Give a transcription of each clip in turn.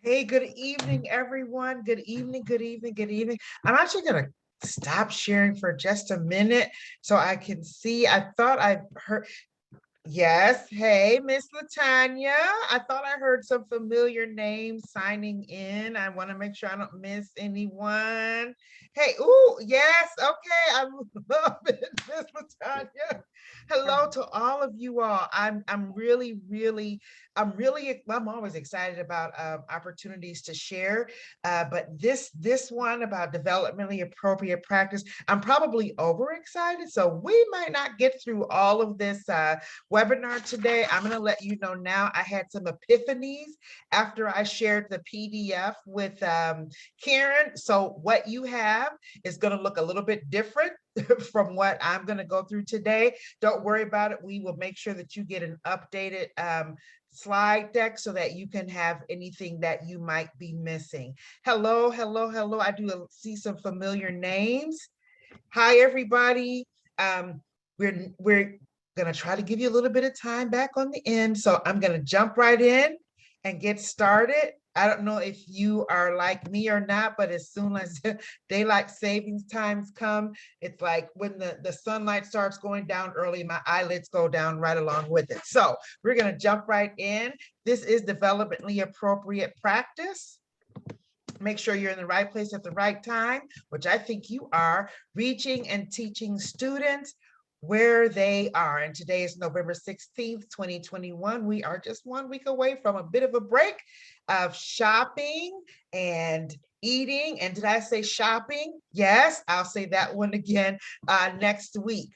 Hey, good evening, everyone. Good evening, good evening, good evening. I'm actually going to stop sharing for just a minute so I can see. I thought I heard, yes. Hey, Miss Latanya. I thought I heard some familiar names signing in. I want to make sure I don't miss anyone. Hey, ooh, yes. Okay. I love it, Miss Latanya. Hello to all of you all. I'm always excited about opportunities to share. But this one about developmentally appropriate practice, I'm probably overexcited. So we might not get through all of this webinar today. I'm going to let you know now. I had some epiphanies after I shared the PDF with Karen. So what you have is going to look a little bit different from what I'm going to go through today. Don't worry about it. We will make sure that you get an updated slide deck so that you can have anything that you might be missing. Hello, hello, hello. I do see some familiar names. Hi, everybody. We're going to try to give you a little bit of time back on the end. So I'm going to jump right in and get started. I don't know if you are like me or not, but as soon as daylight savings times come, it's like when the sunlight starts going down early, my eyelids go down right along with it. So we're going to jump right in. This is developmentally appropriate practice. Make sure you're in the right place at the right time, which I think you are, reaching and teaching students where they are. And today is November 16th, 2021. We are just 1 week away from a bit of a break of shopping and eating. And did I say shopping? Yes, I'll say that one again next week.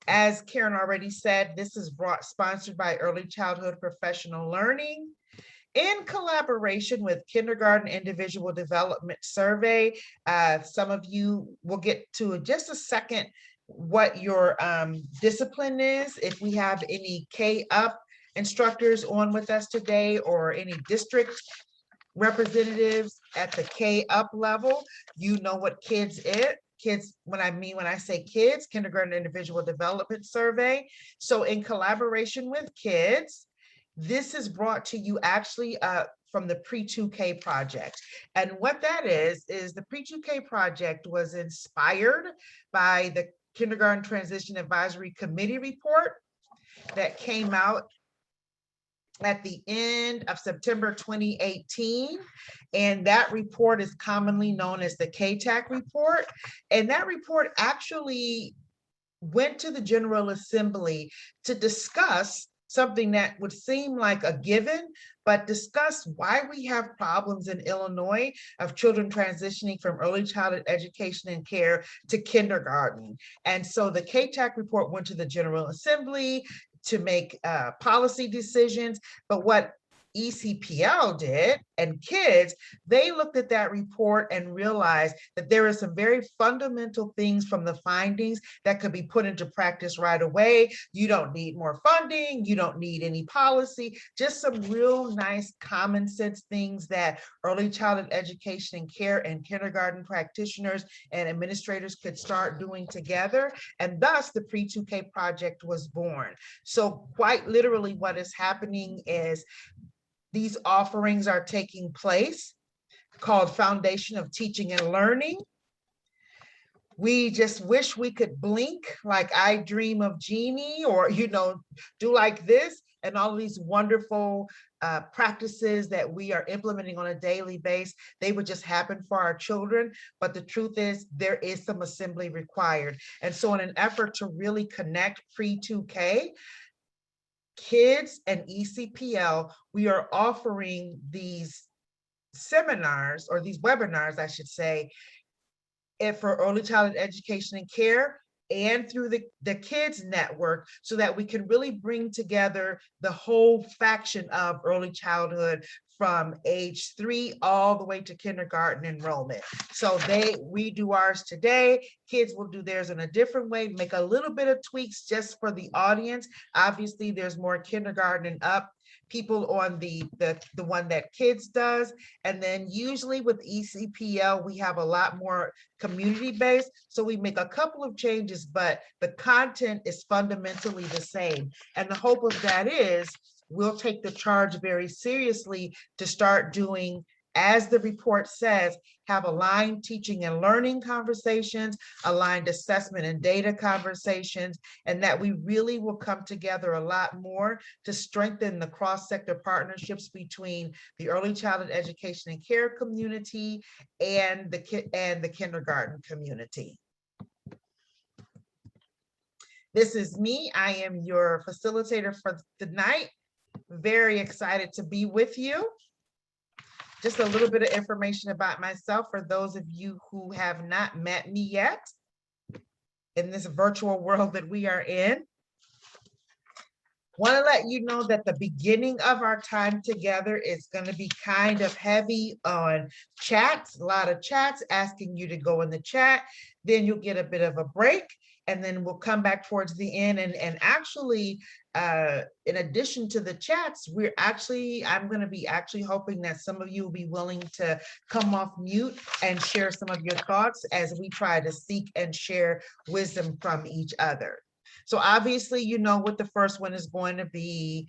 As Karen already said, this is sponsored by Early Childhood Professional Learning in collaboration with Kindergarten Individual Development Survey. Some of you will get to in just a second what your discipline is. If we have any K-up instructors on with us today or any district representatives at the K-up level, you know what kids is. Kids, when I say kids, Kindergarten Individual Development Survey. So in collaboration with kids, this is brought to you actually from the Pre2K Project. And what that is the Pre2K Project was inspired by the Kindergarten Transition Advisory Committee report that came out at the end of September 2018. And that report is commonly known as the KTAC report. And that report actually went to the General Assembly to discuss something that would seem like a given, but discuss why we have problems in Illinois of children transitioning from early childhood education and care to kindergarten. And so the KTAC report went to the General Assembly to make policy decisions, but what ECPL did and kids, they looked at that report and realized that there are some very fundamental things from the findings that could be put into practice right away. You don't need more funding. You don't need any policy, just some real nice common sense things that early childhood education and care and kindergarten practitioners and administrators could start doing together. And thus the Pre2K Project was born. So quite literally what is happening is these offerings are taking place called Foundation of Teaching and Learning. We just wish we could blink like I Dream of Jeannie or, do like this, and all of these wonderful practices that we are implementing on a daily basis, they would just happen for our children. But the truth is there is some assembly required. And so in an effort to really connect Pre2K, kids and ECPL, we are offering these seminars or these webinars, I should say, for early childhood education and care and through the kids network so that we can really bring together the whole faction of early childhood from age 3 all the way to kindergarten enrollment. So we do ours today. Kids will do theirs in a different way, make a little bit of tweaks just for the audience. Obviously, there's more kindergarten and up people on the one that kids does. And then usually with ECPL, we have a lot more community-based. So we make a couple of changes, but the content is fundamentally the same. And the hope of that is we'll take the charge very seriously to start doing as the report says, have aligned teaching and learning conversations, aligned assessment and data conversations, and that we really will come together a lot more to strengthen the cross-sector partnerships between the early childhood education and care community and the kindergarten community. This is me. I am your facilitator for tonight. Very excited to be with you. Just a little bit of information about myself for those of you who have not met me yet in this virtual world that we are in. Want to let you know that the beginning of our time together is going to be kind of heavy on chats, a lot of chats, asking you to go in the chat. Then you'll get a bit of a break, and then we'll come back towards the end. And actually, in addition to the chats, I'm going to be actually hoping that some of you will be willing to come off mute and share some of your thoughts as we try to seek and share wisdom from each other. So obviously, you know what the first one is going to be.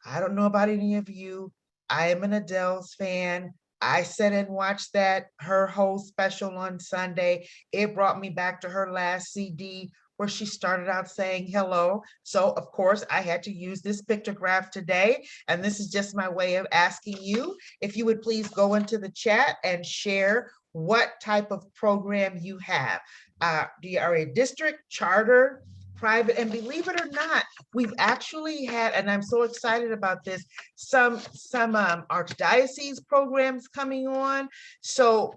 I don't know about any of you. I am an Adele's fan. I sat and watched her whole special on Sunday. It brought me back to her last CD where she started out saying hello. So of course I had to use this pictograph today. And this is just my way of asking you if you would please go into the chat and share what type of program you have. Do you are a district, charter, private? And believe it or not, we've actually had, and I'm so excited about this, some archdiocese programs coming on. So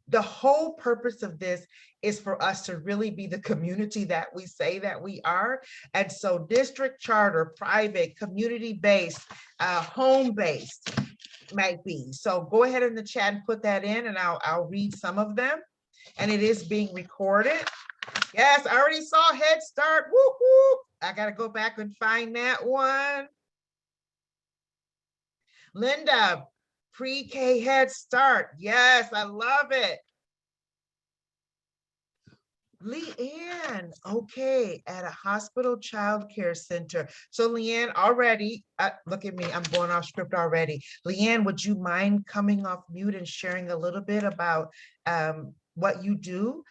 the whole purpose of this is for us to really be the community that we say that we are. And so district, charter, private, community-based, home-based might be. So go ahead in the chat and put that in, and I'll read some of them. And it is being recorded. Yes, I already saw Head Start. Whoop, whoop. I got to go back and find that one. Linda, Pre-K Head Start. Yes, I love it. Leanne, okay, at a hospital child care center. So Leanne, already, look at me, I'm going off script already. Leanne, would you mind coming off mute and sharing a little bit about what you do?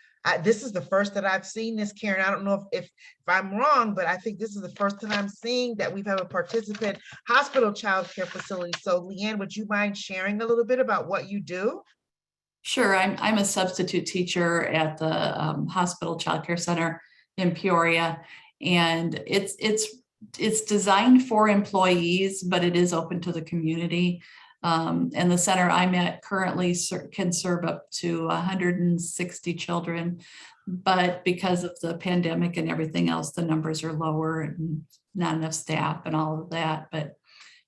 This is the first that I've seen this, Karen. I don't know if I'm wrong, but I think this is the first that I'm seeing that we've had a participant hospital child care facility. So Leanne, would you mind sharing a little bit about what you do? Sure, I'm a substitute teacher at the hospital child care center in Peoria, and it's designed for employees, but it is open to the community. And the center I'm at currently can serve up to 160 children, but because of the pandemic and everything else, the numbers are lower and not enough staff and all of that.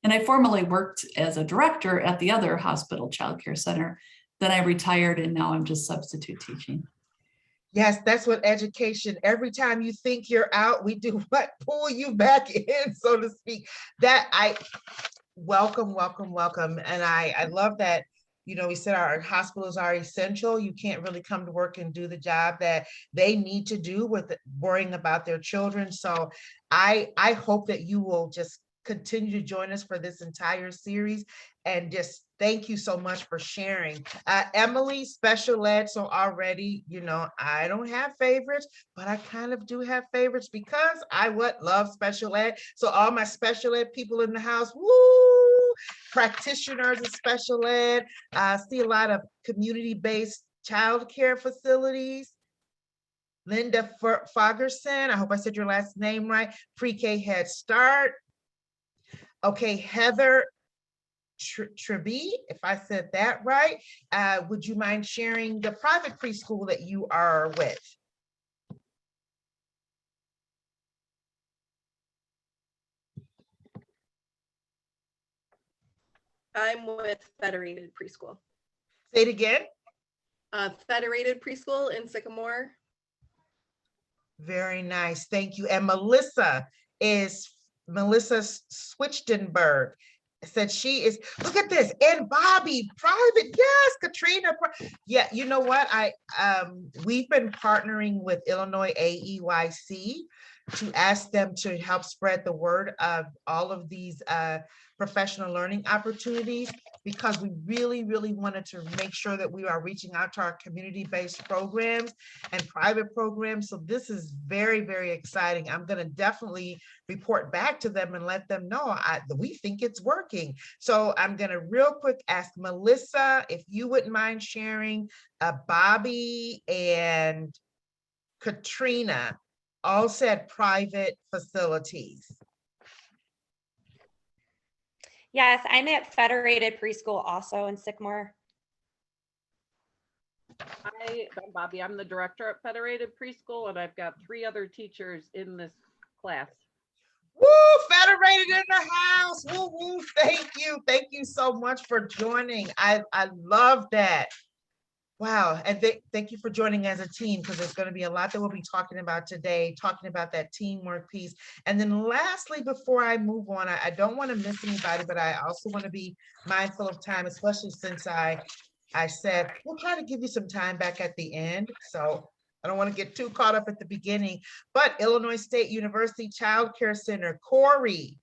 And I formerly worked as a director at the other hospital child care center. Then I retired, and now I'm just substitute teaching. Yes, that's what education, every time you think you're out, we do what? Pull you back in, so to speak. That I welcome. And I love that, you know, we said our hospitals are essential. You can't really come to work and do the job that they need to do with worrying about their children. So I hope that you will just continue to join us for this entire series, and just thank you so much for sharing. Emily, special ed. So already, you know, I don't have favorites, but I kind of do have favorites because I love special ed. So all my special ed people in the house, woo, practitioners of special ed. I see a lot of community-based childcare facilities. Linda Fogerson, I hope I said your last name right. Pre-K Head Start. Okay, Heather Treby, if I said that right, would you mind sharing the private preschool that you are with? I'm with Federated Preschool. Say it again. Federated Preschool in Sycamore. Very nice, thank you. And Melissa Switchtenberg said she is, look at this, and Bobby, private, yes, Katrina, yeah, you know what, we've been partnering with Illinois AEYC to ask them to help spread the word of all of these professional learning opportunities, because we really, really wanted to make sure that we are reaching out to our community-based programs and private programs. So this is very, very exciting. I'm going to definitely report back to them and let them know we think it's working. So I'm going to real quick ask Melissa, if you wouldn't mind sharing Bobby and Katrina all said private facilities. Yes, I'm at Federated Preschool also in Sycamore. Hi, I'm Bobby. I'm the director at Federated Preschool, and I've got 3 other teachers in this class. Woo, Federated in the house. Woo, woo. Thank you. Thank you so much for joining. I love that. Wow. And thank you for joining as a team, because there's going to be a lot that we'll be talking about today, talking about that teamwork piece. And then lastly, before I move on, I don't want to miss anybody, but I also want to be mindful of time, especially since I said, we'll try to give you some time back at the end. So I don't want to get too caught up at the beginning, but Illinois State University Child Care Center, Corey.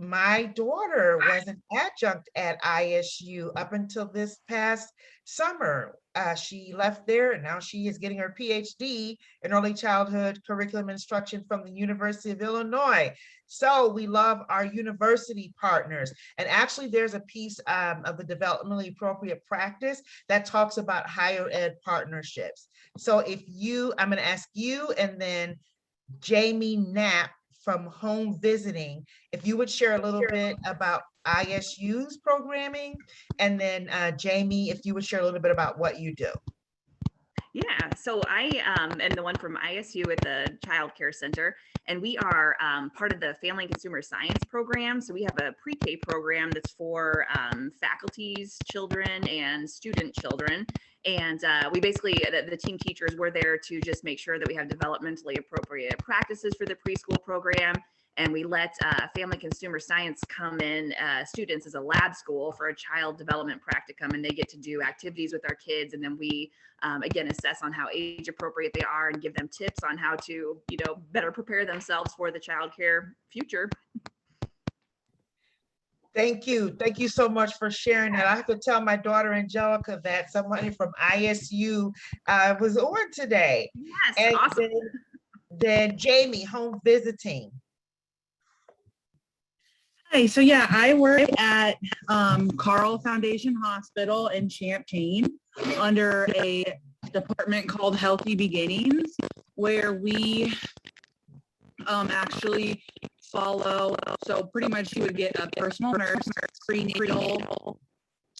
My daughter was an adjunct at ISU up until this past summer. She left there and now she is getting her PhD in early childhood curriculum instruction from the University of Illinois. So we love our university partners. And actually there's a piece of the developmentally appropriate practice that talks about higher ed partnerships. So I'm going to ask you and then Jamie Knapp from Home Visiting, if you would share a little bit about ISU's programming, and then Jamie, if you would share a little bit about what you do. Yeah, so I am the one from ISU at the Child Care Center, and we are part of the Family and Consumer Science program. So we have a pre-K program that's for faculties, children, and student children. And we basically, the team teachers were there to just make sure that we have developmentally appropriate practices for the preschool program. And we let Family Consumer Science come in, students as a lab school for a child development practicum, and they get to do activities with our kids. And then we, again, assess on how age appropriate they are and give them tips on how to, better prepare themselves for the child care future. Thank you. Thank you so much for sharing that. I have to tell my daughter Angelica that somebody from ISU was on today. Yes, and awesome. Then Jamie, Home Visiting. Hi, so yeah, I work at Carl Foundation Hospital in Champaign under a department called Healthy Beginnings, where we actually follow, so pretty much you would get a personal nurse, prenatal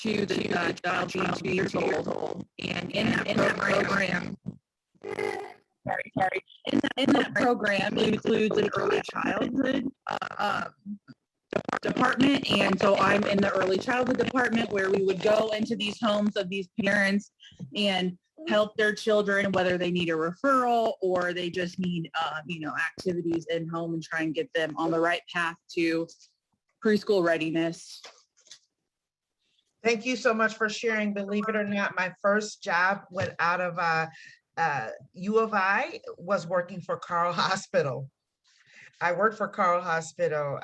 to the child being 2 years old, and in that program, in that program it includes an early childhood department. And so I'm in the early childhood department, where we would go into these homes of these parents and help their children, whether they need a referral or they just need activities in home, and try and get them on the right path to preschool readiness. Thank you so much for sharing. Believe it or not, my first job went out of U of I was working for Carl Hospital. I worked for Carl Hospital,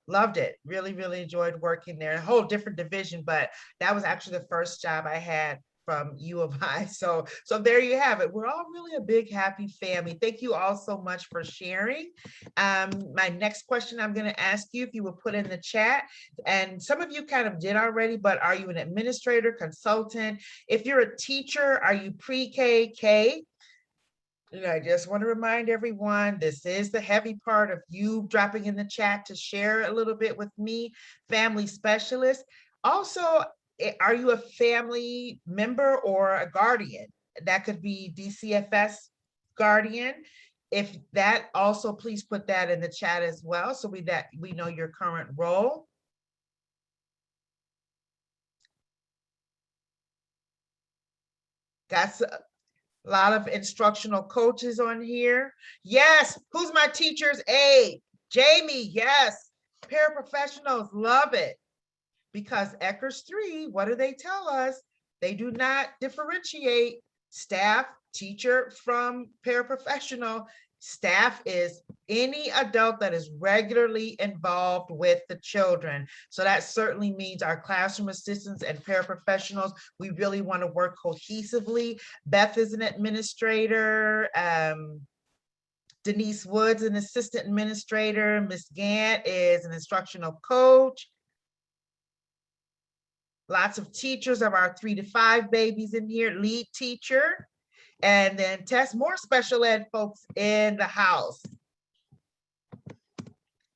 loved it, really, really enjoyed working there. A whole different division, but that was actually the first job I had from U of I. So there you have it. We're all really a big, happy family. Thank you all so much for sharing. My next question I'm going to ask you, if you would put in the chat, and some of you kind of did already, but are you an administrator, consultant? If you're a teacher, are you pre-K, K? And I just want to remind everyone, this is the heavy part of you dropping in the chat to share a little bit with me, family specialist. Also, are you a family member or a guardian? That could be DCFS guardian. If that, also please put that in the chat as well, so we know your current role. That's a lot of instructional coaches on here. Yes, who's my teacher's aide? Jamie, yes. Paraprofessionals, love it. Because ECHRS 3, what do they tell us? They do not differentiate staff teacher from paraprofessional, staff is any adult that is regularly involved with the children. So that certainly means our classroom assistants and paraprofessionals. We really want to work cohesively. Beth is an administrator. Denise Woods, an assistant administrator. Miss Gant is an instructional coach. Lots of teachers of our 3 to 5 babies in here, lead teacher. And then Tess, more special ed folks in the house.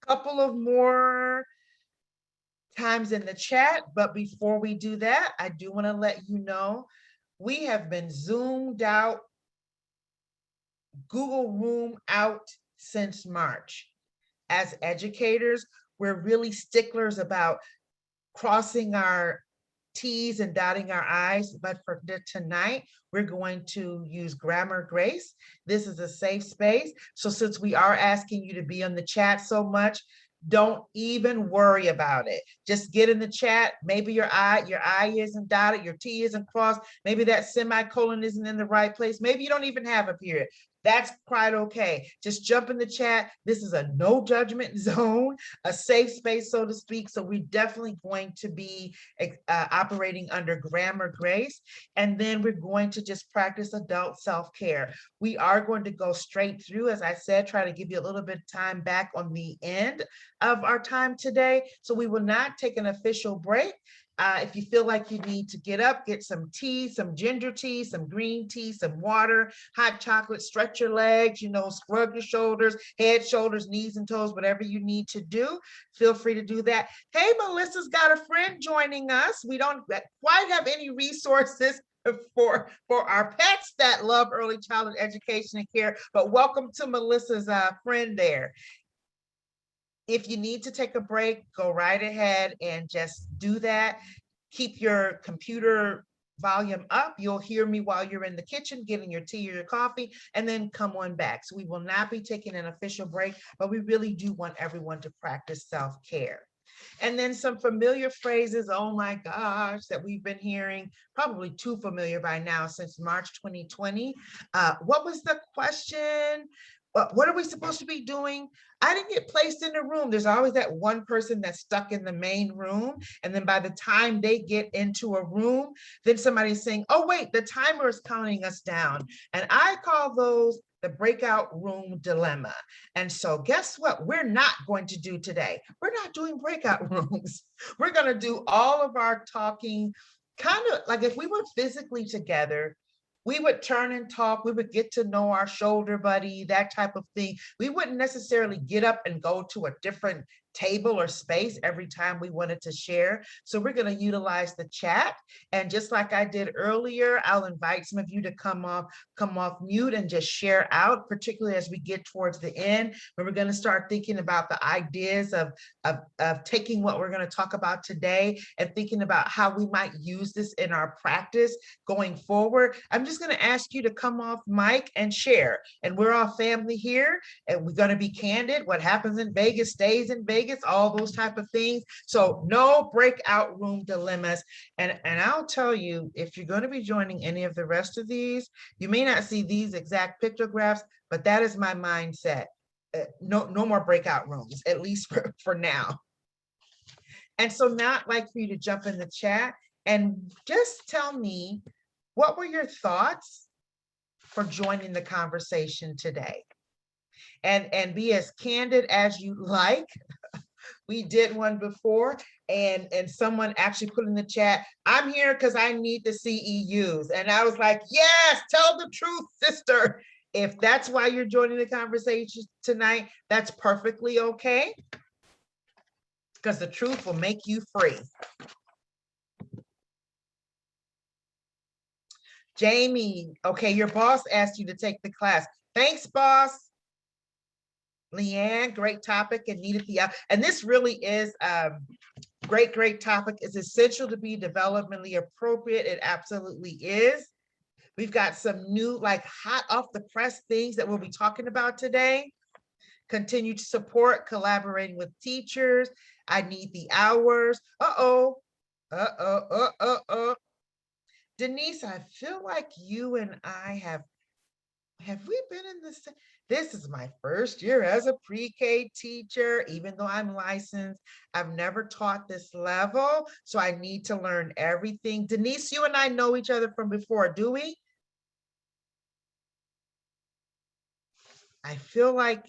Couple of more times in the chat, but before we do that, I do want to let you know we have been Zoomed out, Google Room out since March. As educators, we're really sticklers about crossing our T's and dotting our I's, but for tonight, we're going to use Grammar Grace. This is a safe space. So since we are asking you to be on the chat so much, don't even worry about it. Just get in the chat. Maybe your I isn't dotted, your T isn't crossed. Maybe that semicolon isn't in the right place. Maybe you don't even have a period. That's quite okay. Just jump in the chat. This is a no judgment zone, a safe space, so to speak. So we're definitely going to be operating under Grammar Grace. And then we're going to just practice adult self-care. We are going to go straight through, as I said, try to give you a little bit of time back on the end of our time today. So we will not take an official break. If you feel like you need to get up, get some tea, some ginger tea, some green tea, some water, hot chocolate, stretch your legs, scrub your shoulders, head, shoulders, knees, and toes, whatever you need to do, feel free to do that. Hey, Melissa's got a friend joining us. We don't quite have any resources for our pets that love early childhood education and care, but welcome to Melissa's friend there. If you need to take a break, go right ahead and just do that. Keep your computer volume up. You'll hear me while you're in the kitchen getting your tea or your coffee, and then come on back. So we will not be taking an official break, but we really do want everyone to practice self-care. And then some familiar phrases, oh my gosh, that we've been hearing, probably too familiar by now since March 2020. What was the question? What are we supposed to be doing? I didn't get placed in the room. There's always that one person that's stuck in the main room. And then by the time they get into a room, then somebody's saying, oh, wait, the timer is counting us down. And I call those the breakout room dilemma. And so guess what? We're not going to do today. We're not doing breakout rooms. We're going to do all of our talking kind of like if we were physically together. We would turn and talk. We would get to know our shoulder buddy, that type of thing. We wouldn't necessarily get up and go to a different table or space every time we wanted to share. So we're going to utilize the chat. And just like I did earlier, I'll invite some of you to come off mute and just share out, particularly as we get towards the end, where we're going to start thinking about the ideas of taking what we're going to talk about today and thinking about how we might use this in our practice going forward. I'm just going to ask you to come off mic and share. And we're all family here, and we're going to be candid. What happens in Vegas stays in Vegas, all those type of things. So no breakout room dilemmas. And I'll tell you, if you're going to be joining any of the rest of these, you may not see these exact pictographs, but that is my mindset. No more breakout rooms, at least for now. And so now I'd like for you to jump in the chat and just tell me, what were your thoughts for joining the conversation today? And be as candid as you like. We did one before, and someone actually put in the chat, I'm here because I need the CEUs. And I was like, yes, tell the truth, sister. If that's why you're joining the conversation tonight, that's perfectly okay, because the truth will make you free. Jamie, okay, your boss asked you to take the class. Thanks, boss. Leanne, great topic and needed and this really is great topic. It's essential to be developmentally appropriate. It absolutely is. We've got some new, like hot off the press things that we'll be talking about today. Continue to support collaborating with teachers. I need the hours. Denise, I feel like you and I have Have we been in this? This is my first year as a pre-K teacher, even though I'm licensed. I've never taught this level, so I need to learn everything. Denise, you and I know each other from before, do we? I feel like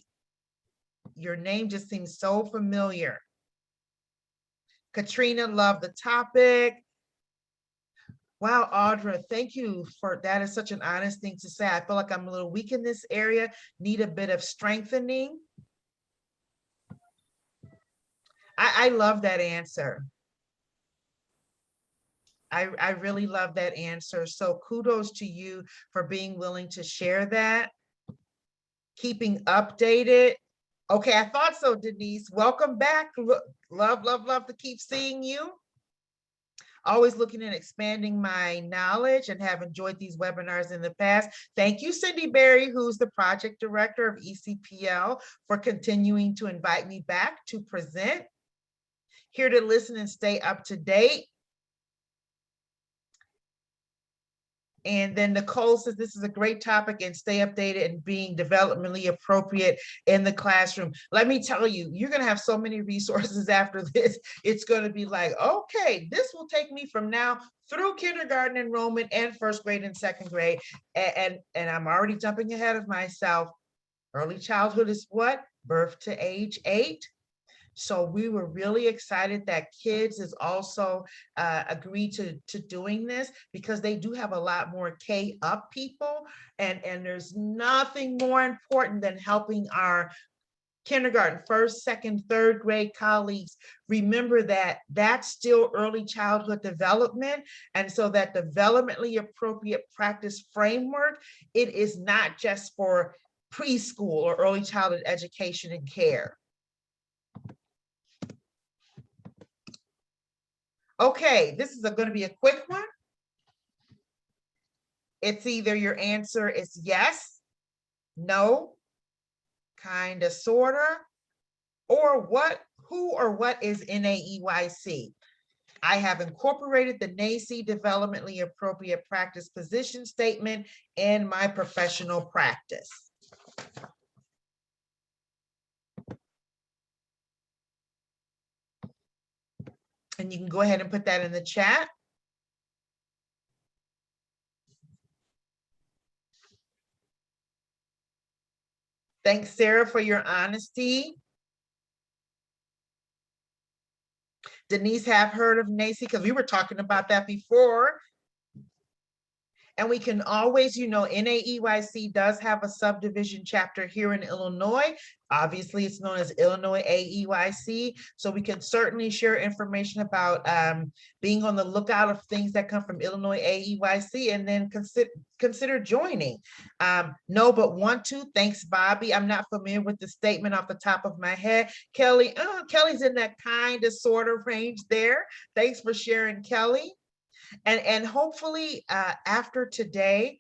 your name just seems so familiar. Katrina, love the topic. Wow, Audra, thank you for that. Is such an honest thing to say. I feel like I'm a little weak in this area, need a bit of strengthening. I love that answer. I really love that answer. So kudos to you for being willing to share that. Keeping updated. Okay, I thought so, Denise. Welcome back. Love, love, love to keep seeing you. Always looking at expanding my knowledge and have enjoyed these webinars in the past. Thank you, Cindy Berry, who's the project director of ECPL, for continuing to invite me back to present. Here to listen and stay up to date. And then Nicole says this is a great topic and stay updated and being developmentally appropriate in the classroom. Let me tell you, you're going to have so many resources after this. It's going to be like, okay, this will take me from now through kindergarten enrollment and first grade and second grade. And I'm already jumping ahead of myself. Early childhood is what? Birth to age 8. So we were really excited that kids is also agreed to doing this because they do have a lot more K up people. And there's nothing more important than helping our kindergarten, first, second, third grade colleagues remember that that's still early childhood development. And so that developmentally appropriate practice framework, it is not just for preschool or early childhood education and care. Okay, this is going to be a quick one. It's either your answer is yes, no, kind of, sort of, or what, who or what is NAEYC? I have incorporated the NAEYC developmentally appropriate practice position statement in my professional practice. And you can go ahead and put that in the chat. Thanks, Sarah, for your honesty. Denise, have heard of NAEYC because we were talking about that before. And we can always, you know, NAEYC does have a subdivision chapter here in Illinois. Obviously, it's known as Illinois AEYC. So we can certainly share information about being on the lookout of things that come from Illinois AEYC and then consider joining. No, but want to. Thanks, Bobby. I'm not familiar with the statement off the top of my head. Kelly, Kelly's in that kind of sort of range there. Thanks for sharing, Kelly. And hopefully after today,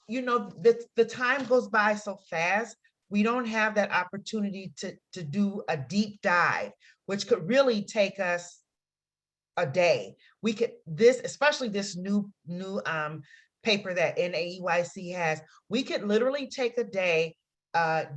you know, the time goes by so fast, we don't have that opportunity to do a deep dive, which could really take us a day. We could, especially this new paper that NAEYC has, we could literally take a day,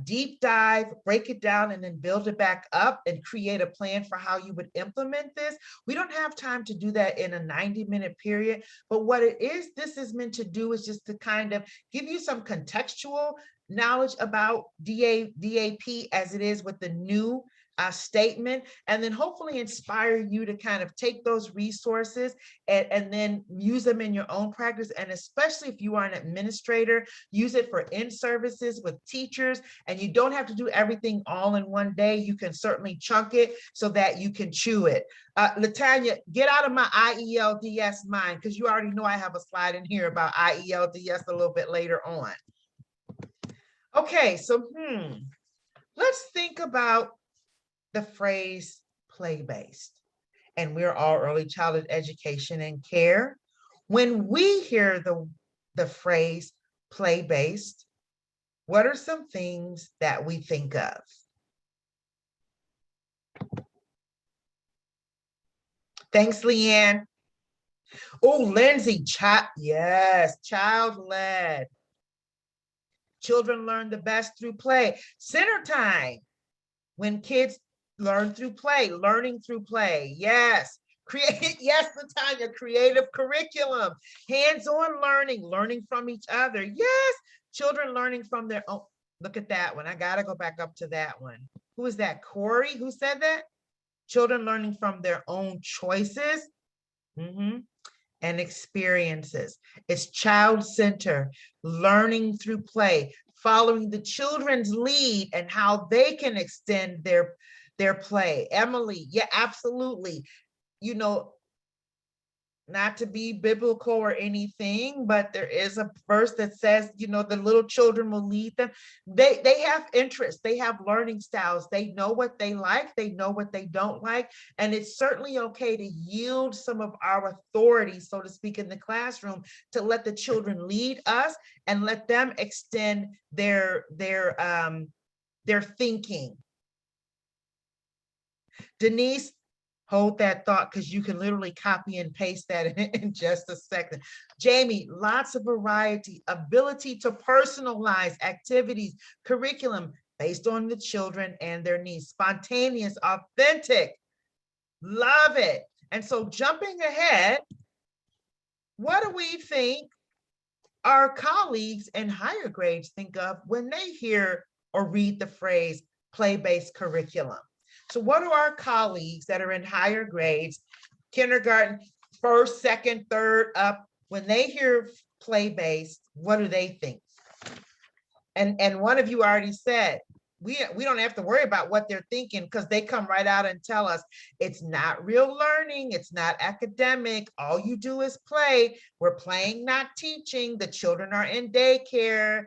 deep dive, break it down, and then build it back up and create a plan for how you would implement this. We don't have time to do that in a 90-minute period, but what this is meant to do is just to kind of give you some contextual knowledge about DAP as it is with the new statement, and then hopefully inspire you to kind of take those resources and then use them in your own practice. And especially if you are an administrator, use it for in-services with teachers, and you don't have to do everything all in one day. You can certainly chunk it so that you can chew it. Latanya, get out of my IELDS mind, because you already know I have a slide in here about IELDS a little bit later on. Okay, so let's think about the phrase play-based, and we're all early childhood education and care. When we hear the phrase play-based, what are some things that we think of? Thanks, Leanne. Oh, Lindsay, yes, child-led. Children learn the best through play. Center time, when kids learn through play, learning through play. Yes. Create, yes, Latanya, creative curriculum, hands-on learning, learning from each other. Yes, children learning from their own. Look at that one. I gotta go back up to that one. Who is that? Corey, who said that? Children learning from their own choices and experiences. It's child-centered, learning through play, following the children's lead and how they can extend their play. Emily, yeah, absolutely. You know, not to be biblical or anything, but there is a verse that says, you know, the little children will lead them. They have interests, they have learning styles, they know what they like, they know what they don't like, and it's certainly okay to yield some of our authority, so to speak, in the classroom to let the children lead us and let them extend their thinking. Denise, hold that thought, because you can literally copy and paste that in just a second. Jamie, lots of variety, ability to personalize activities, curriculum based on the children and their needs, spontaneous, authentic, love it. And so jumping ahead, what do we think our colleagues in higher grades think of when they hear or read the phrase play-based curriculum? So what do our colleagues that are in higher grades, kindergarten, first, second, third up, when they hear play-based, what do they think? And one of you already said, we don't have to worry about what they're thinking, because they come right out and tell us it's not real learning, it's not academic, all you do is play. We're playing, not teaching. The children are in daycare.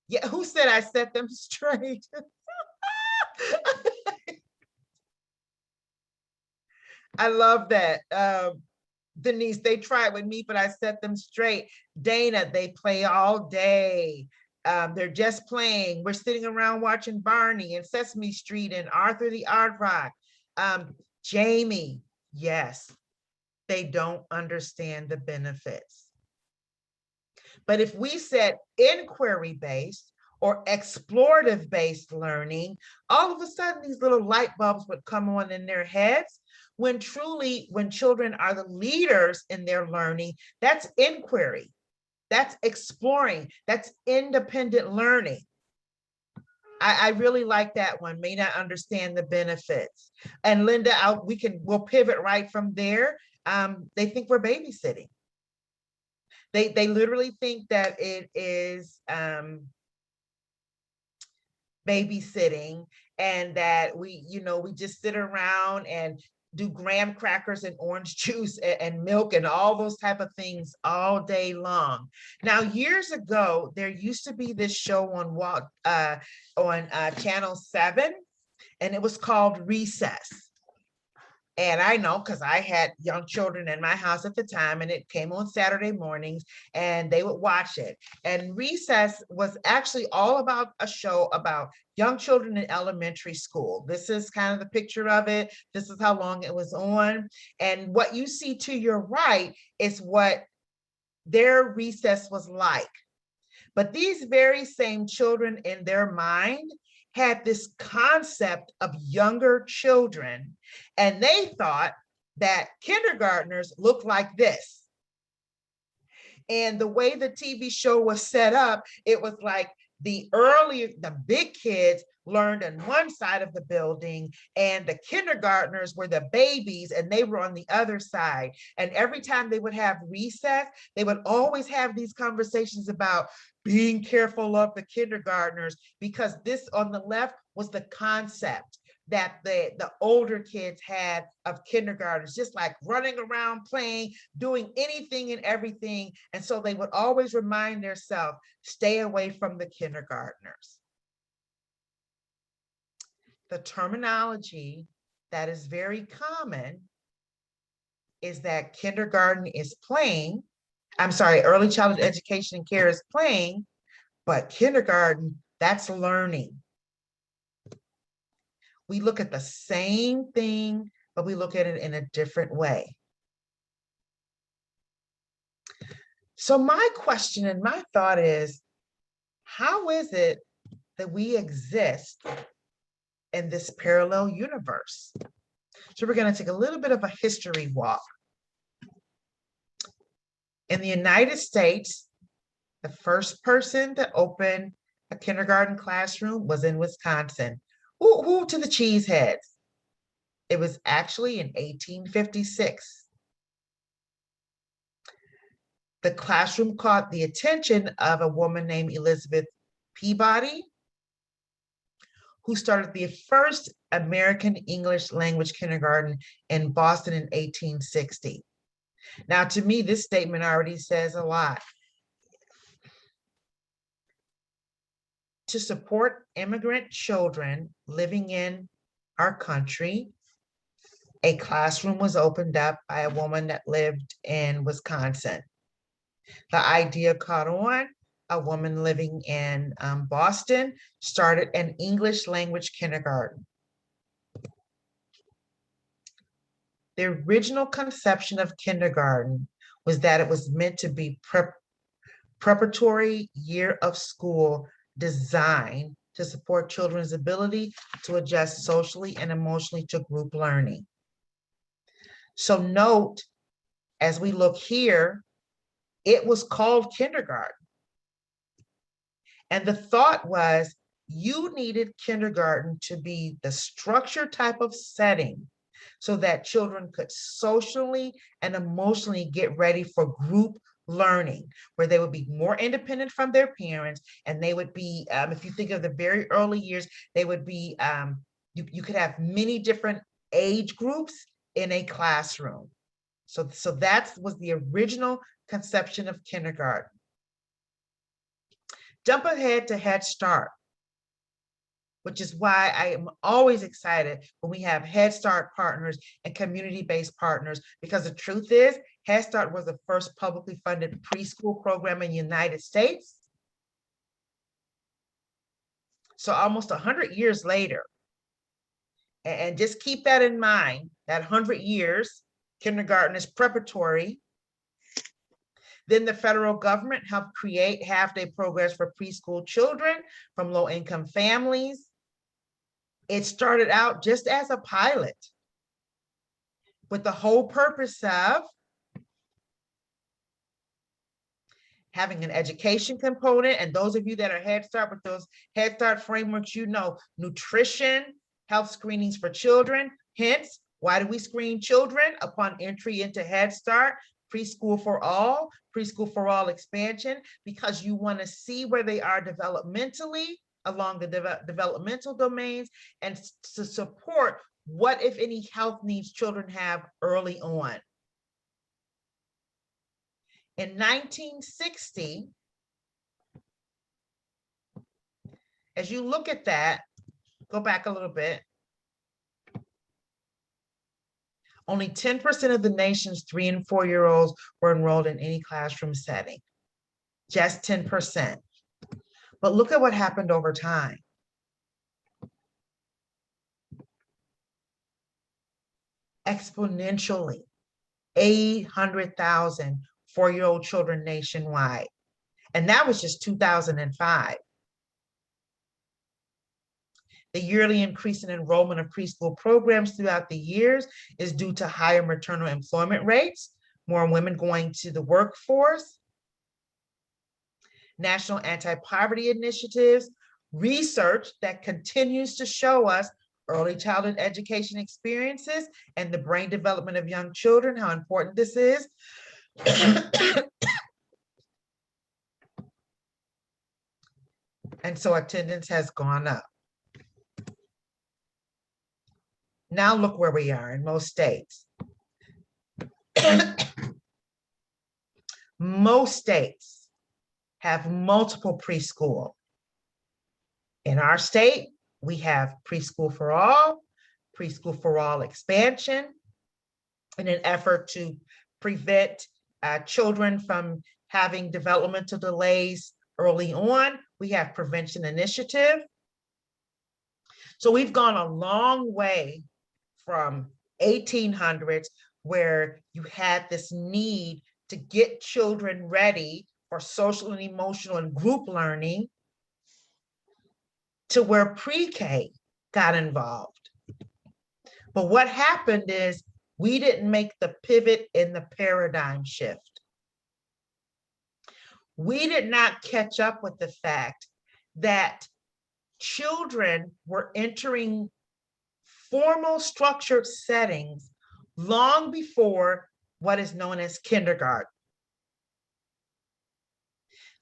Yeah, who said I set them straight? I love that. Denise, they tried with me, but I set them straight. Dana, they play all day. They're just playing. We're sitting around watching Barney and Sesame Street and Arthur the Aardvark. Jamie, yes, they don't understand the benefits. But if we said inquiry-based or explorative-based learning, all of a sudden these little light bulbs would come on in their heads, when truly, when children are the leaders in their learning, that's inquiry, that's exploring, that's independent learning. I really like that one, may not understand the benefits. And Linda, we'll pivot right from there. They think we're babysitting. They literally think that it is babysitting, and that we just sit around and do graham crackers and orange juice and milk and all those type of things all day long. Now, years ago, there used to be this show on Channel 7, and it was called Recess. And I know, because I had young children in my house at the time, and it came on Saturday mornings, and they would watch it. And Recess was actually all about a show about young children in elementary school. This is kind of the picture of it. This is how long it was on. And what you see to your right is what their recess was like. But these very same children in their mind had this concept of younger children, and they thought that kindergartners looked like this. And the way the TV show was set up, it was like the big kids learned on one side of the building, and the kindergartners were the babies, and they were on the other side. And every time they would have recess, they would always have these conversations about being careful of the kindergartners, because this on the left was the concept that the older kids had of kindergartners, just like running around, playing, doing anything and everything. And so they would always remind themselves, stay away from the kindergartners. The terminology that is very common is that kindergarten is playing. I'm sorry, early childhood education and care is playing, but kindergarten, that's learning. We look at the same thing, but we look at it in a different way. So my question and my thought is, how is it that we exist in this parallel universe? So we're going to take a little bit of a history walk. In the United States, the first person to open a kindergarten classroom was in Wisconsin. Who to the cheeseheads? It was actually in 1856. The classroom caught the attention of a woman named Elizabeth Peabody, who started the first American English language kindergarten in Boston in 1860. Now, to me, this statement already says a lot. To support immigrant children living in our country, a classroom was opened up by a woman that lived in Wisconsin. The idea caught on. A woman living in Boston started an English language kindergarten. The original conception of kindergarten was that it was meant to be preparatory year of school designed to support children's ability to adjust socially and emotionally to group learning. So note, as we look here, it was called kindergarten. And the thought was you needed kindergarten to be the structured type of setting so that children could socially and emotionally get ready for group learning, where they would be more independent from their parents. And they would be, if you think of the very early years, they would be, you could have many different age groups in a classroom. So that was the original conception of kindergarten. Jump ahead to Head Start, which is why I am always excited when we have Head Start partners and community-based partners, because the truth is, Head Start was the first publicly funded preschool program in the United States. So almost 100 years later, and just keep that in mind, that 100 years, kindergarten is preparatory. Then the federal government helped create half-day programs for preschool children from low-income families. It started out just as a pilot with the whole purpose of having an education component. And those of you that are Head Start with those Head Start frameworks, you know, nutrition, health screenings for children. Hence, why do we screen children upon entry into Head Start? Preschool for all expansion, because you want to see where they are developmentally along the developmental domains and to support what, if any, health needs children have early on. In 1960, as you look at that, go back a little bit, only 10% of the nation's 3- and 4-year-olds were enrolled in any classroom setting, just 10%. But look at what happened over time. Exponentially, 800,000 4-year-old children nationwide. And that was just 2005. The yearly increase in enrollment of preschool programs throughout the years is due to higher maternal employment rates, more women going to the workforce, national anti-poverty initiatives, research that continues to show us early childhood education experiences and the brain development of young children, how important this is. And so attendance has gone up. Now look where we are in most states. Most states have multiple preschool. In our state, we have preschool for all expansion in an effort to prevent children from having developmental delays early on. We have prevention initiative. So we've gone a long way from 1800s, where you had this need to get children ready for social and emotional and group learning, to where pre-K got involved. But what happened is we didn't make the pivot in the paradigm shift. We did not catch up with the fact that children were entering formal structured settings long before what is known as kindergarten.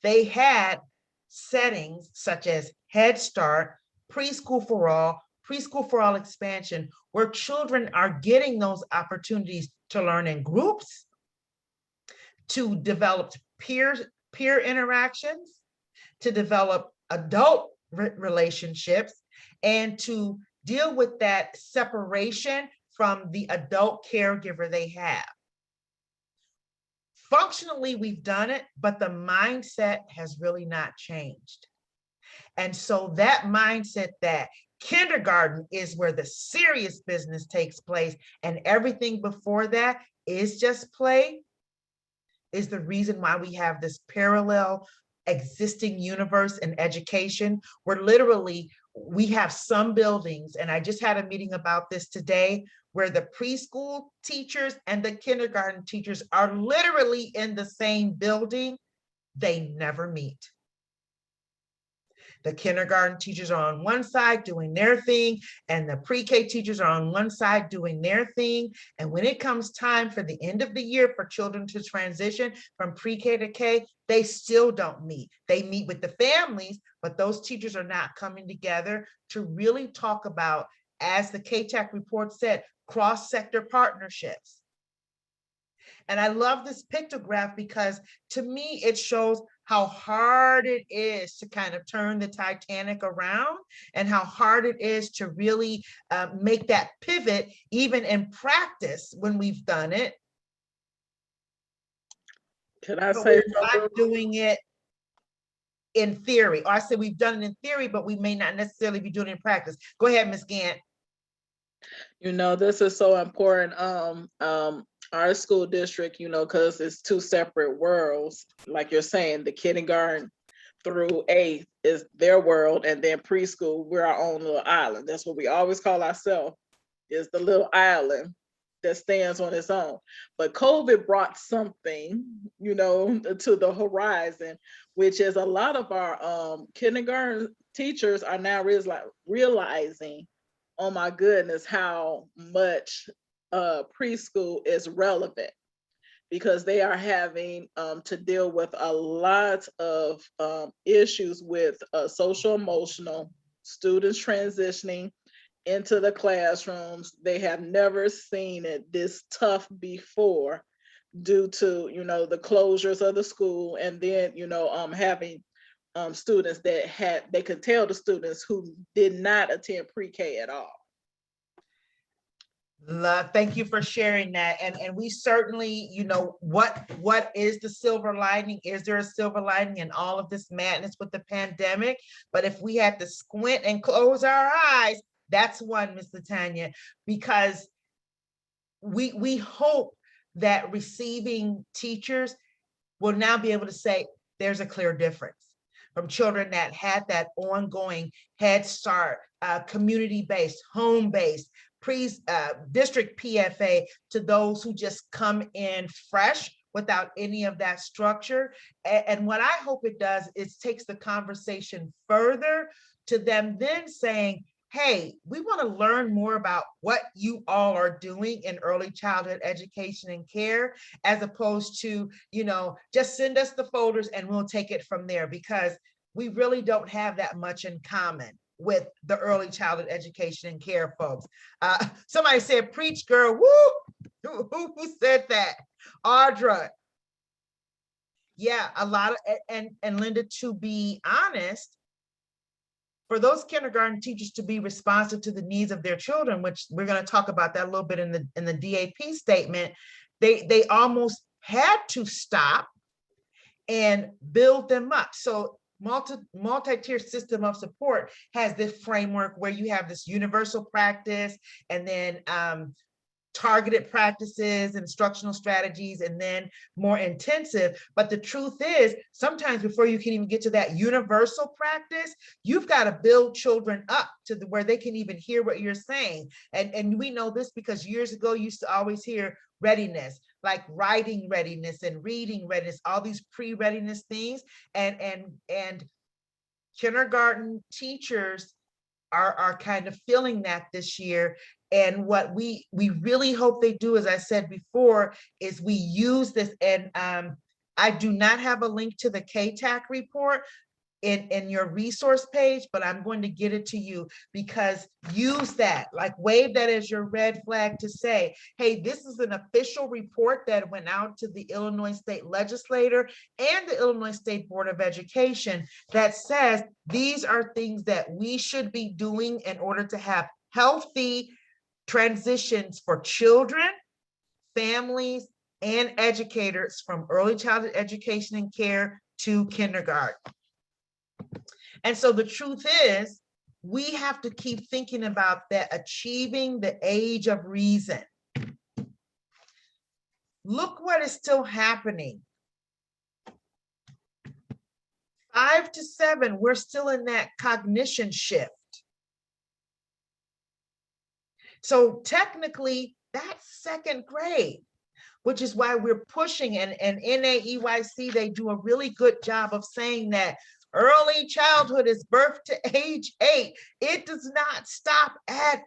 They had settings such as Head Start, Preschool for All expansion, where children are getting those opportunities to learn in groups, to develop peer interactions, to develop adult relationships, and to deal with that separation from the adult caregiver they have. Functionally, we've done it, but the mindset has really not changed. And so that mindset that kindergarten is where the serious business takes place and everything before that is just play is the reason why we have this parallel existing universe in education where literally we have some buildings, and I just had a meeting about this today, where the preschool teachers and the kindergarten teachers are literally in the same building. They never meet. The kindergarten teachers are on one side doing their thing, and the pre-K teachers are on one side doing their thing. And when it comes time for the end of the year for children to transition from pre-K to K, they still don't meet. They meet with the families, but those teachers are not coming together to really talk about, as the KTAC report said, cross-sector partnerships. And I love this pictograph because to me, it shows how hard it is to kind of turn the Titanic around and how hard it is to really make that pivot, even in practice when we've done it. Can I But say we're something? not doing it in theory. Or I said we've done it in theory, but we may not necessarily be doing it in practice. Go ahead, Ms. Gant. You know, this is so important. Our school district, you know, because it's two separate worlds. Like you're saying, the kindergarten through 8th is their world, and then preschool, we're our own little island. That's what we always call ourselves, is the little island that stands on its own. But COVID brought something, you know, to the horizon, which is a lot of our kindergarten teachers are now realizing, oh my goodness, how much preschool is relevant, because they are having to deal with a lot of issues with social emotional, students transitioning into the classrooms. They have never seen it this tough before due to, you know, the closures of the school, and then, you know, having students that they could tell the students who did not attend pre-K at all. Thank you for sharing that. And we certainly, you know, what is the silver lining? Is there a silver lining in all of this madness with the pandemic? But if we had to squint and close our eyes, that's one, Ms. Latanya, because we hope that receiving teachers will now be able to say there's a clear difference from children that had that ongoing Head Start, community-based, home-based, district PFA, to those who just come in fresh without any of that structure. And what I hope it does is takes the conversation further to them then saying, hey, we want to learn more about what you all are doing in early childhood education and care, as opposed to, you know, just send us the folders and we'll take it from there, because we really don't have that much in common with the early childhood education and care folks. Somebody said, preach, girl, woo! Who said that? Audra. Yeah, a lot of, and Linda, to be honest, for those kindergarten teachers to be responsive to the needs of their children, which we're going to talk about that a little bit in the DAP statement, they almost had to stop and build them up. So multi-tier system of support has this framework where you have this universal practice, and then targeted practices, instructional strategies, and then more intensive. But the truth is, sometimes before you can even get to that universal practice, you've got to build children up to where they can even hear what you're saying. And we know this because years ago, you used to always hear readiness, like writing readiness and reading readiness, all these pre-readiness things. And kindergarten teachers are kind of feeling that this year. And what we really hope they do, as I said before, is we use this. And I do not have a link to the KTAC report in your resource page, but I'm going to get it to you, because use that, like wave that as your red flag to say, hey, this is an official report that went out to the Illinois State Legislature and the Illinois State Board of Education that says these are things that we should be doing in order to have healthy transitions for children, families, and educators from early childhood education and care to kindergarten. And so the truth is, we have to keep thinking about that, achieving the age of reason. Look what is still happening. 5 to 7, we're still in that cognition shift. So technically, that's second grade, which is why we're pushing, and NAEYC, they do a really good job of saying that early childhood is birth to age 8. It does not stop at,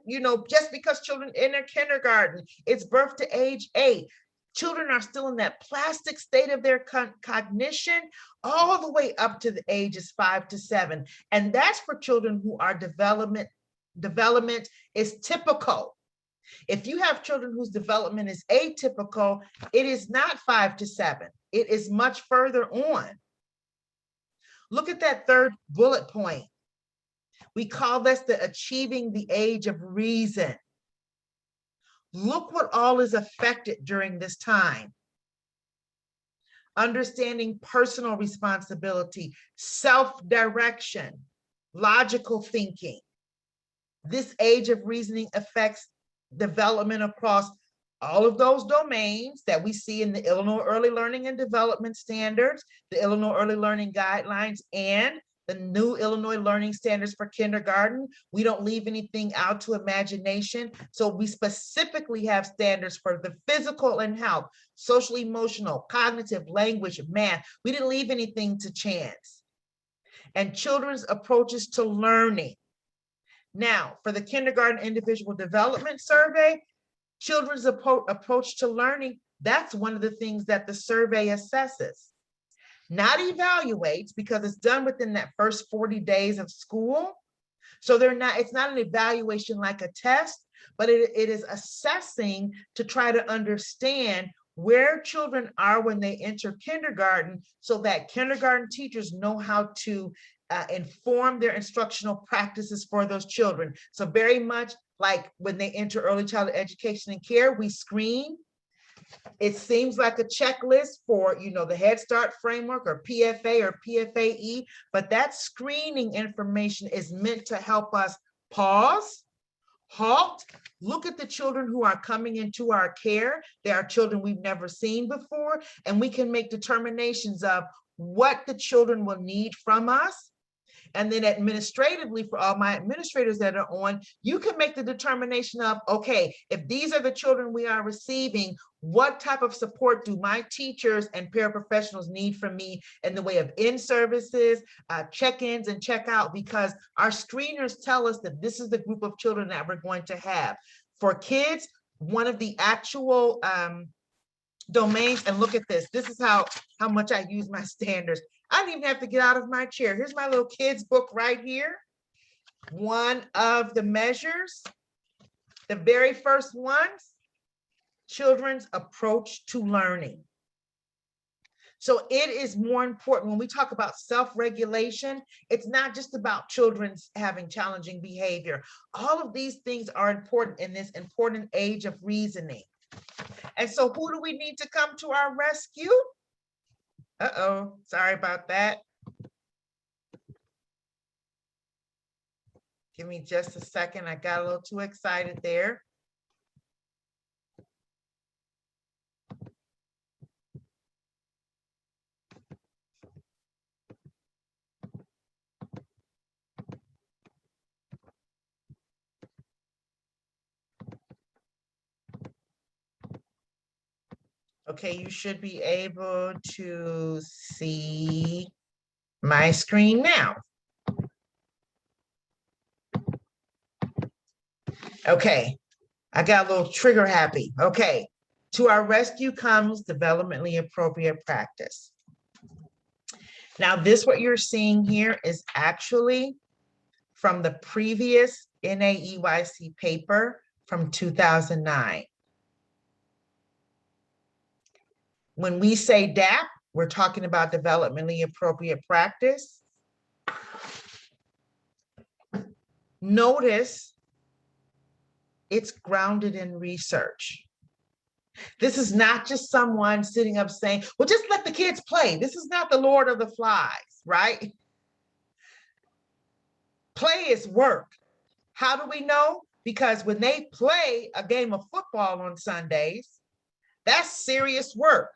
just because children enter kindergarten, it's birth to age 8. Children are still in that plastic state of their cognition all the way up to the ages 5 to 7. And that's for children who are development is typical. If you have children whose development is atypical, it is not 5 to 7. It is much further on. Look at that third bullet point. We call this the achieving the age of reason. Look what all is affected during this time. Understanding personal responsibility, self-direction, logical thinking. This age of reasoning affects development across all of those domains that we see in the Illinois Early Learning and Development Standards, the Illinois Early Learning Guidelines, and the new Illinois Learning Standards for kindergarten. We don't leave anything out to imagination. So we specifically have standards for the physical and health, social, emotional, cognitive, language, math. We didn't leave anything to chance. And children's approaches to learning. Now, for the Kindergarten Individual Development Survey, children's approach to learning, that's one of the things that the survey assesses. Not evaluates, because it's done within that first 40 days of school. So it's not an evaluation like a test, but it is assessing to try to understand where children are when they enter kindergarten, so that kindergarten teachers know how to inform their instructional practices for those children. So very much like when they enter early childhood education and care, we screen. It seems like a checklist for, the Head Start framework or PFA or PFAE, but that screening information is meant to help us pause, halt, look at the children who are coming into our care. They are children we've never seen before, and we can make determinations of what the children will need from us. And then administratively, for all my administrators that are on, you can make the determination of, okay, if these are the children we are receiving, what type of support do my teachers and paraprofessionals need from me in the way of in-services, check-ins and check-out, because our screeners tell us that this is the group of children that we're going to have. For kids, one of the actual domains, and look at this, this is how much I use my standards. I didn't even have to get out of my chair. Here's my little kids book right here. One of the measures, the very first ones, children's approach to learning. So it is more important when we talk about self-regulation. It's not just about children having challenging behavior. All of these things are important in this important age of reasoning. And so who do we need to come to our rescue? Uh-oh, sorry about that. Give me just a second. I got a little too excited there. Okay, you should be able to see my screen now. Okay, I got a little trigger happy. Okay, to our rescue comes developmentally appropriate practice. Now, this what you're seeing here is actually from the previous NAEYC paper from 2009. When we say DAP, we're talking about developmentally appropriate practice. Notice it's grounded in research. This is not just someone sitting up saying, well, just let the kids play. This is not the Lord of the Flies, right? Play is work. How do we know? Because when they play a game of football on Sundays, that's serious work.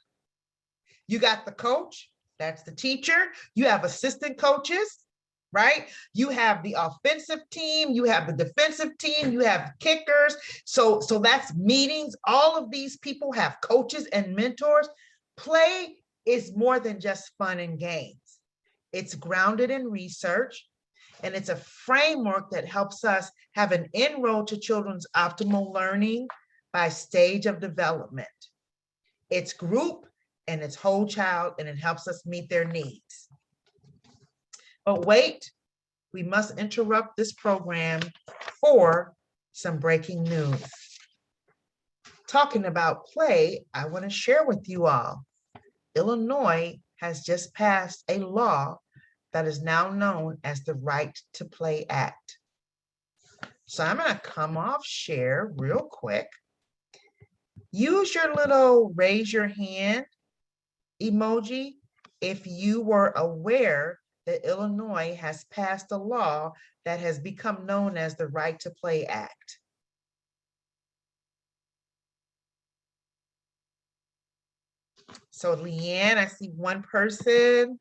You got the coach, that's the teacher. You have assistant coaches, right? You have the offensive team, you have the defensive team, you have kickers. So that's meetings. All of these people have coaches and mentors. Play is more than just fun and games. It's grounded in research, and it's a framework that helps us have an inroad to children's optimal learning by stage of development. It's group and it's whole child, and it helps us meet their needs. But wait, we must interrupt this program for some breaking news. Talking about play, I want to share with you all. Illinois has just passed a law that is now known as the Right to Play Act. So I'm going to come off share real quick. Use your little raise your hand emoji if you were aware that Illinois has passed a law that has become known as the Right to Play Act. So Leanne, I see one person.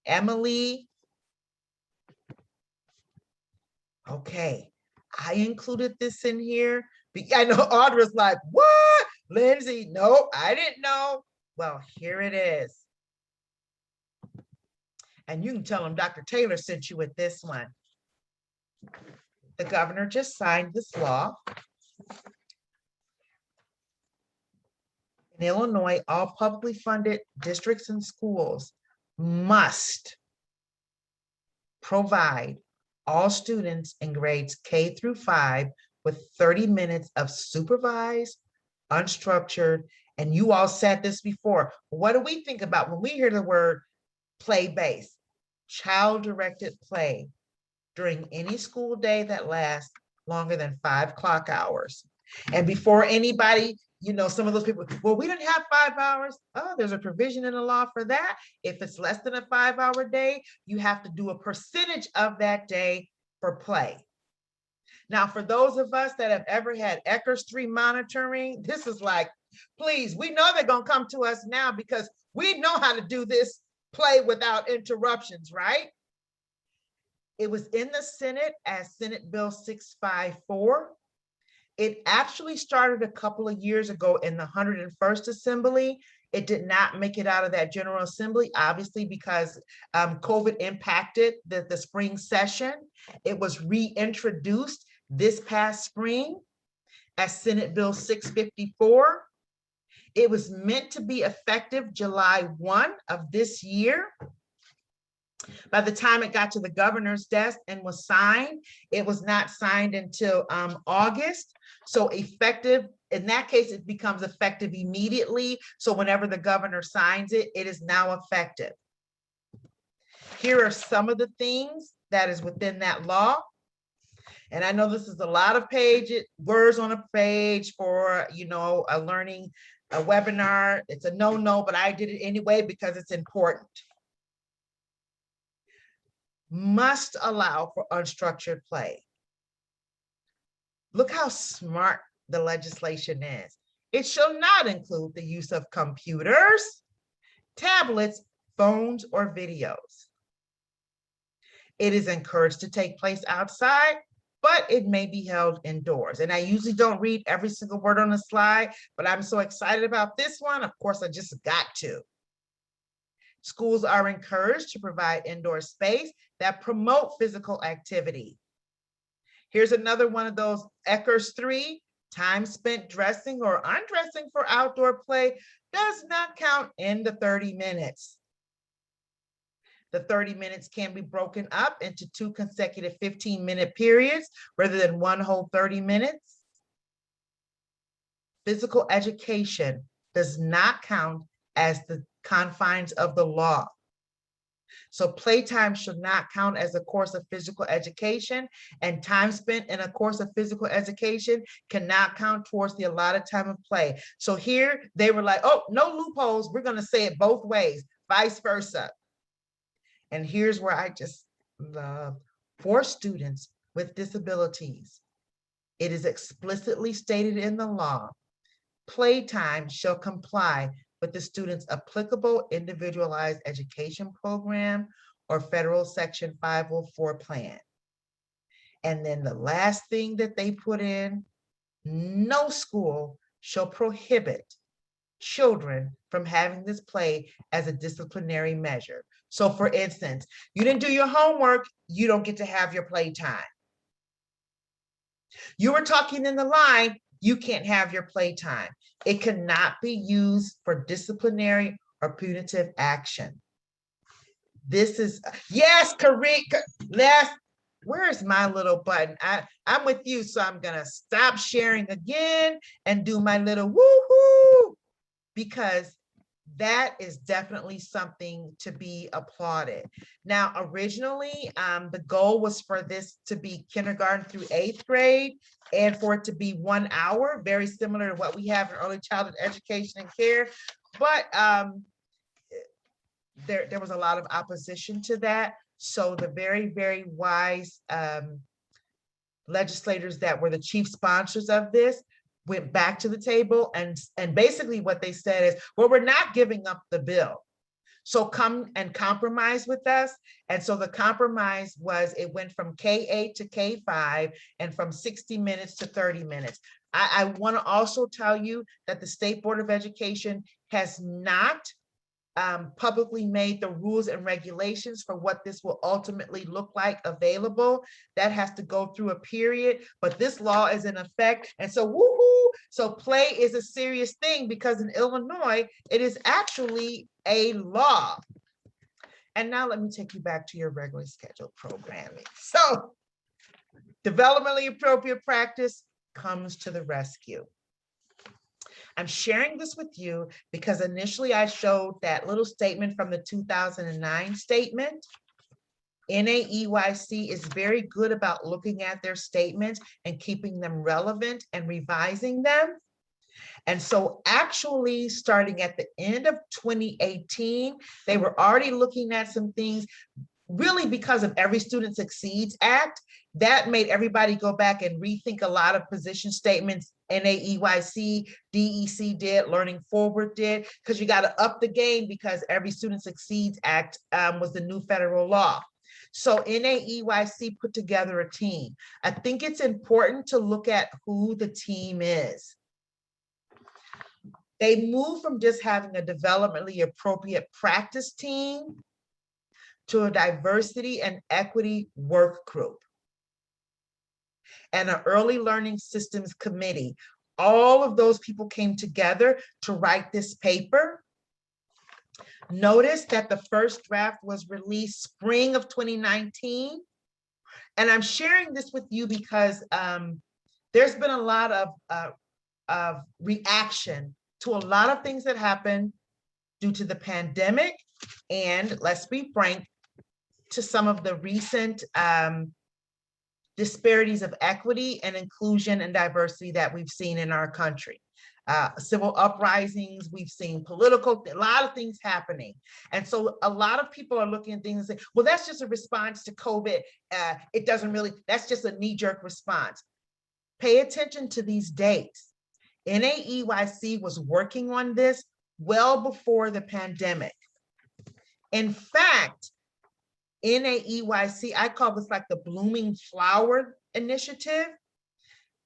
Emily. Okay, I included this in here. I know Audra's like, what? Lindsay, no, I didn't know. Well, here it is. And you can tell them Dr. Taylor sent you with this one. The governor just signed this law. In Illinois, all publicly funded districts and schools must provide all students in grades K through 5 with 30 minutes of supervised, unstructured, and you all said this before. What do we think about when we hear the word play-based? Child-directed play during any school day that lasts longer than 5 clock hours. And before anybody, you know, some of those people, well, we didn't have 5 hours. Oh, there's a provision in the law for that. If it's less than a 5-hour day, you have to do a percentage of that day for play. Now, for those of us that have ever had Eckers 3 monitoring, this is like, please, we know they're going to come to us now because we know how to do this play without interruptions, right? It was in the Senate as Senate Bill 654. It actually started a couple of years ago in the 101st Assembly. It did not make it out of that General Assembly, obviously, because COVID impacted the spring session. It was reintroduced this past spring as Senate Bill 654. It was meant to be effective July 1 of this year. By the time it got to the governor's desk and was signed, it was not signed until August. So effective, in that case, it becomes effective immediately. So whenever the governor signs it, it is now effective. Here are some of the things that is within that law. And I know this is a lot of pages, words on a page for, you know, a learning, a webinar. It's a no-no, but I did it anyway because it's important. Must allow for unstructured play. Look how smart the legislation is. It shall not include the use of computers, tablets, phones, or videos. It is encouraged to take place outside, but it may be held indoors. And I usually don't read every single word on the slide, but I'm so excited about this one. Of course, I just got to. Schools are encouraged to provide indoor space that promote physical activity. Here's another one of those Eckers 3, time spent dressing or undressing for outdoor play does not count in the 30 minutes. The 30 minutes can be broken up into 2 consecutive 15-minute periods rather than one whole 30 minutes. Physical education does not count as the confines of the law. So playtime should not count as a course of physical education, and time spent in a course of physical education cannot count towards the allotted time of play. So here they were like, oh, no loopholes. We're going to say it both ways, vice versa. And here's where I just love, for students with disabilities, it is explicitly stated in the law, playtime shall comply with the student's applicable individualized education program or federal section 504 plan. And then the last thing that they put in, no school shall prohibit children from having this play as a disciplinary measure. So for instance, you didn't do your homework, you don't get to have your playtime. You were talking in the line, you can't have your playtime. It cannot be used for disciplinary or punitive action. This is, yes, Karika, where's my little button? I'm with you, so I'm gonna stop sharing again and do my little woohoo, because that is definitely something to be applauded. Now, originally, the goal was for this to be kindergarten through 8th grade and for it to be 1 hour, very similar to what we have in early childhood education and care. But there was a lot of opposition to that. So the very, very wise legislators that were the chief sponsors of this went back to the table, and basically what they said is, well, we're not giving up the bill, so come and compromise with us. And so the compromise was, it went from K8 to K5 and from 60 minutes to 30 minutes. I want to also tell you that the State Board of Education has not publicly made the rules and regulations for what this will ultimately look like available. That has to go through a period, but this law is in effect. And so woohoo, so play is a serious thing, because in Illinois, it is actually a law. And now let me take you back to your regularly scheduled programming. So developmentally appropriate practice comes to the rescue. I'm sharing this with you because initially I showed that little statement from the 2009 statement. NAEYC is very good about looking at their statements and keeping them relevant and revising them. And so actually starting at the end of 2018, they were already looking at some things, really because of Every Student Succeeds Act. That made everybody go back and rethink a lot of position statements. NAEYC, DEC did, Learning Forward did, because you got to up the game, because Every Student Succeeds Act was the new federal law. So NAEYC put together a team. I think it's important to look at who the team is. They moved from just having a developmentally appropriate practice team to a diversity and equity work group and an early learning systems committee. All of those people came together to write this paper. Notice that the first draft was released spring of 2019. And I'm sharing this with you because there's been a lot of reaction to a lot of things that happened due to the pandemic. And let's be frank, to some of the recent disparities of equity and inclusion and diversity that we've seen in our country. Civil uprisings, we've seen political, a lot of things happening. And so a lot of people are looking at things and say, well, that's just a response to COVID. It doesn't really, that's just a knee-jerk response. Pay attention to these dates. NAEYC was working on this well before the pandemic. In fact, NAEYC, I call this like the Blooming Flower Initiative.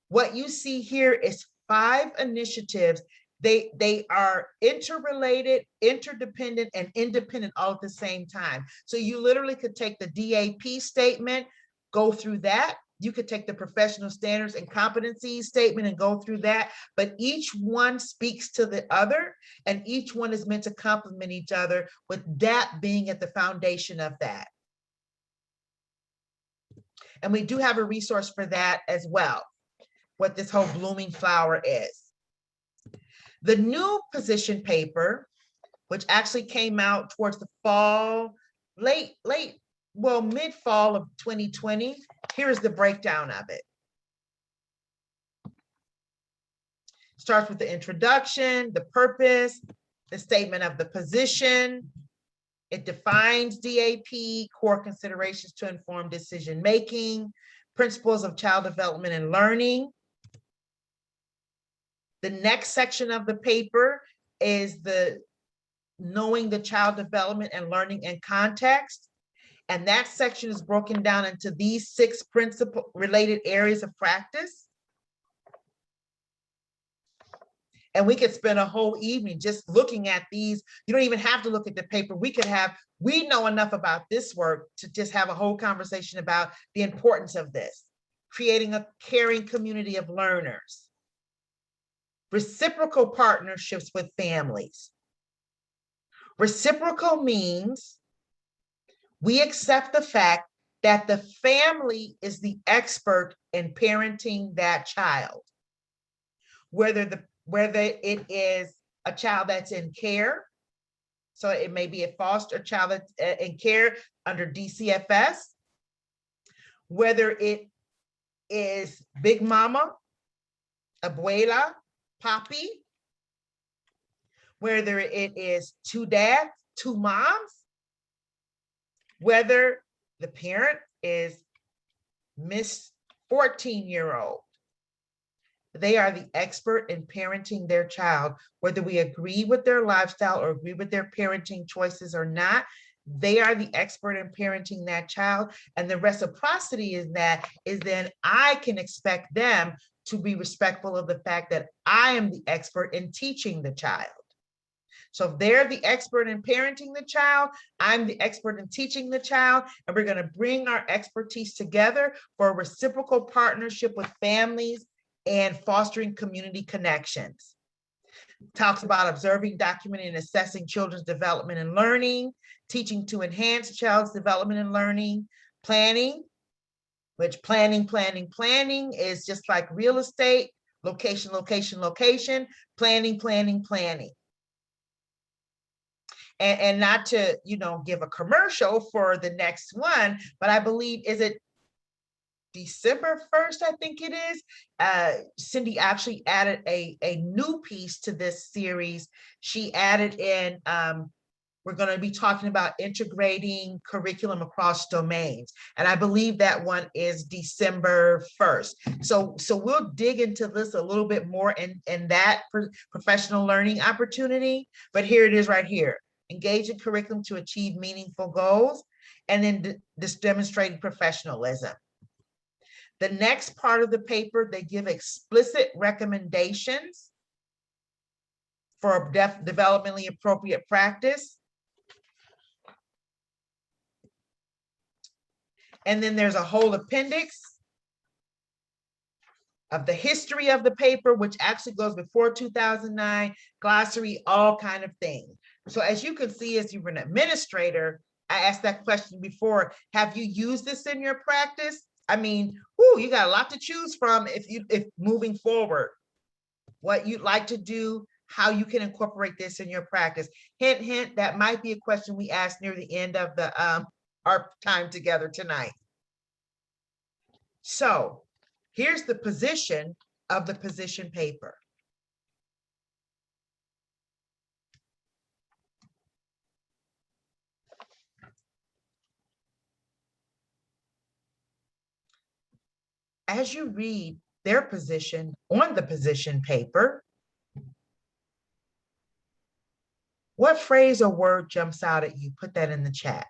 What you see here is 5 initiatives. They are interrelated, interdependent, and independent all at the same time. So you literally could take the DAP statement, go through that. You could take the professional standards and competencies statement and go through that, but each one speaks to the other, and each one is meant to complement each other, with that being at the foundation of that. And we do have a resource for that as well, what this whole blooming flower is. The new position paper, which actually came out towards the fall, mid-fall of 2020, here's the breakdown of it. Starts with the introduction, the purpose, the statement of the position. It defines DAP, core considerations to inform decision-making, principles of child development and learning. The next section of the paper is the knowing the child development and learning in context. And that section is broken down into these 6 principal related areas of practice. And we could spend a whole evening just looking at these. You don't even have to look at the paper. We know enough about this work to just have a whole conversation about the importance of this. Creating a caring community of learners. Reciprocal partnerships with families. Reciprocal means we accept the fact that the family is the expert in parenting that child. Whether it is a child that's in care, so it may be a foster child that's in care under DCFS, whether it is Big Mama, Abuela, Papi, whether it is 2 dads, 2 moms, whether the parent is Miss 14-year-old. They are the expert in parenting their child. Whether we agree with their lifestyle or agree with their parenting choices or not, they are the expert in parenting that child. And the reciprocity is then I can expect them to be respectful of the fact that I am the expert in teaching the child. So if they're the expert in parenting the child, I'm the expert in teaching the child, and we're going to bring our expertise together for a reciprocal partnership with families and fostering community connections. Talks about observing, documenting, and assessing children's development and learning, teaching to enhance child's development and learning, planning, which planning is just like real estate, location, planning. And not to, give a commercial for the next one, but I believe, is it December 1st, I think it is. Cindy actually added a new piece to this series. She added in, we're going to be talking about integrating curriculum across domains. And I believe that one is December 1st. So we'll dig into this a little bit more in that professional learning opportunity. But here it is right here. Engage in curriculum to achieve meaningful goals, and then this demonstrating professionalism. The next part of the paper, they give explicit recommendations for developmentally appropriate practice. And then there's a whole appendix of the history of the paper, which actually goes before 2009, glossary, all kind of things. So as you can see, as you're an administrator, I asked that question before, have you used this in your practice? I mean, you got a lot to choose from if moving forward, what you'd like to do, how you can incorporate this in your practice. Hint, hint, that might be a question we ask near the end of the our time together tonight. So here's the position of the position paper. As you read their position on the position paper, what phrase or word jumps out at you? Put that in the chat.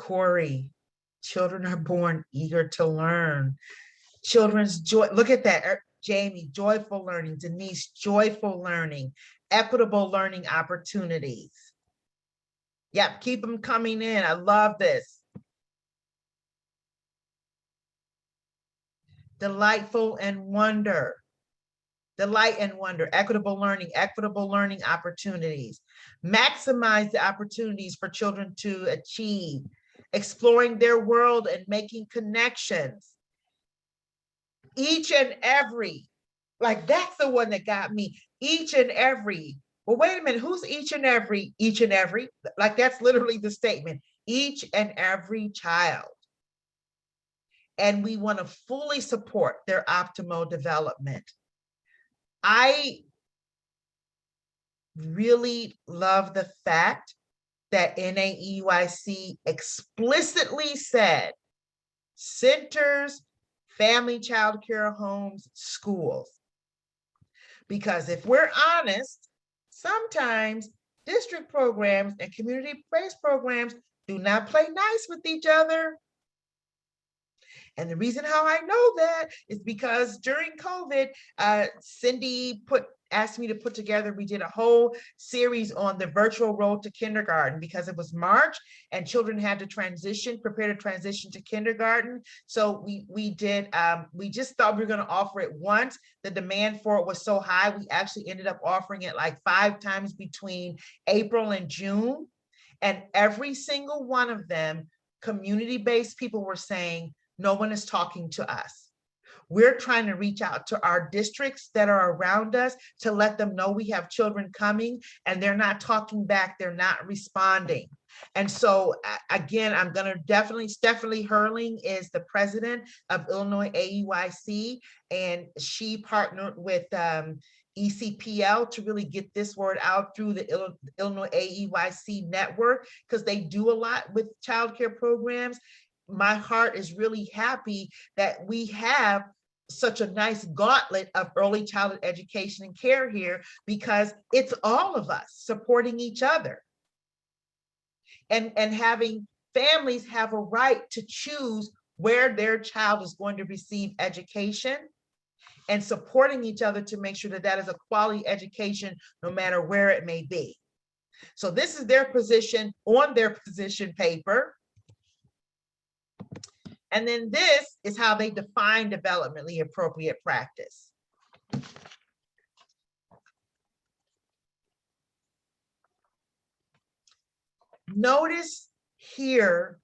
Corey, children are born eager to learn. Children's joy, look at that. Jamie, joyful learning. Denise, joyful learning. Equitable learning opportunities. Yep, keep them coming in. I love this. Delightful and wonder. Delight and wonder, equitable learning opportunities. Maximize the opportunities for children to achieve, exploring their world and making connections. Each and every, like that's the one that got me. Each and every, well, wait a minute, who's each and every? Each and every, like that's literally the statement, each and every child. And we want to fully support their optimal development. I really love the fact that NAEYC explicitly said centers, family child care homes, schools. Because if we're honest, sometimes district programs and community-based programs do not play nice with each other. And the reason how I know that is because during COVID, Cindy asked me to put together, we did a whole series on the virtual road to kindergarten because it was March and children had to prepare to transition to kindergarten. So we just thought we were gonna offer it once. The demand for it was so high, we actually ended up offering it like 5 times between April and June. And every single one of them, community-based people were saying, no one is talking to us. We're trying to reach out to our districts that are around us to let them know we have children coming and they're not talking back, they're not responding. And so again, I'm gonna Stephanie Hurling is the president of Illinois AEYC, and she partnered with ECPL to really get this word out through the Illinois AEYC network, because they do a lot with childcare programs. My heart is really happy that we have such a nice gauntlet of early childhood education and care here, because it's all of us supporting each other and having families have a right to choose where their child is going to receive education and supporting each other to make sure that that is a quality education no matter where it may be. So this is their position on their position paper. And then this is how they define developmentally appropriate practice. Notice here,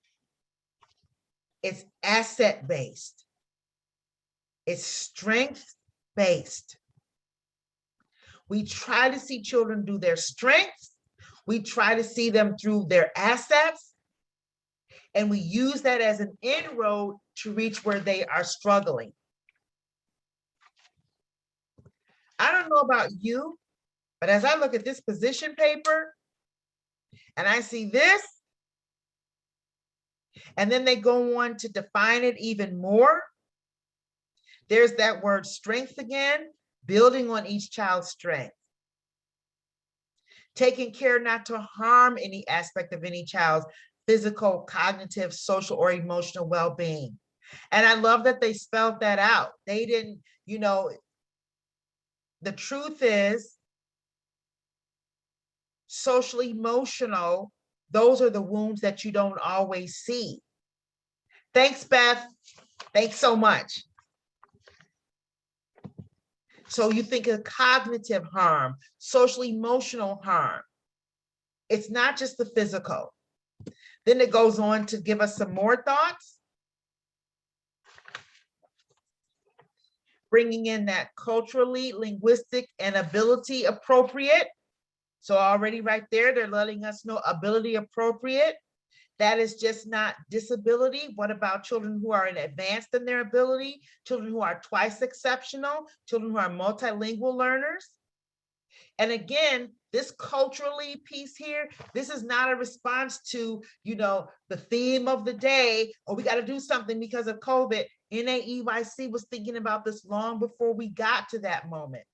it's asset-based. It's strength-based. We try to see children do their strengths. We try to see them through their assets. And we use that as an inroad to reach where they are struggling. I don't know about you, but as I look at this position paper and I see this, and then they go on to define it even more. There's that word strength again, building on each child's strength. Taking care not to harm any aspect of any child's physical, cognitive, social, or emotional well-being. And I love that they spelled that out. They didn't, the truth is, social, emotional, those are the wounds that you don't always see. Thanks, Beth. Thanks so much. So you think of cognitive harm, social, emotional harm. It's not just the physical. Then it goes on to give us some more thoughts. Bringing in that culturally, linguistic, and ability appropriate. So already right there, they're letting us know ability appropriate. That is just not disability. What about children who are advanced in their ability? Children who are twice exceptional? Children who are multilingual learners? And again, this culturally piece here, this is not a response to, the theme of the day, or we got to do something because of COVID. NAEYC was thinking about this long before we got to that moment.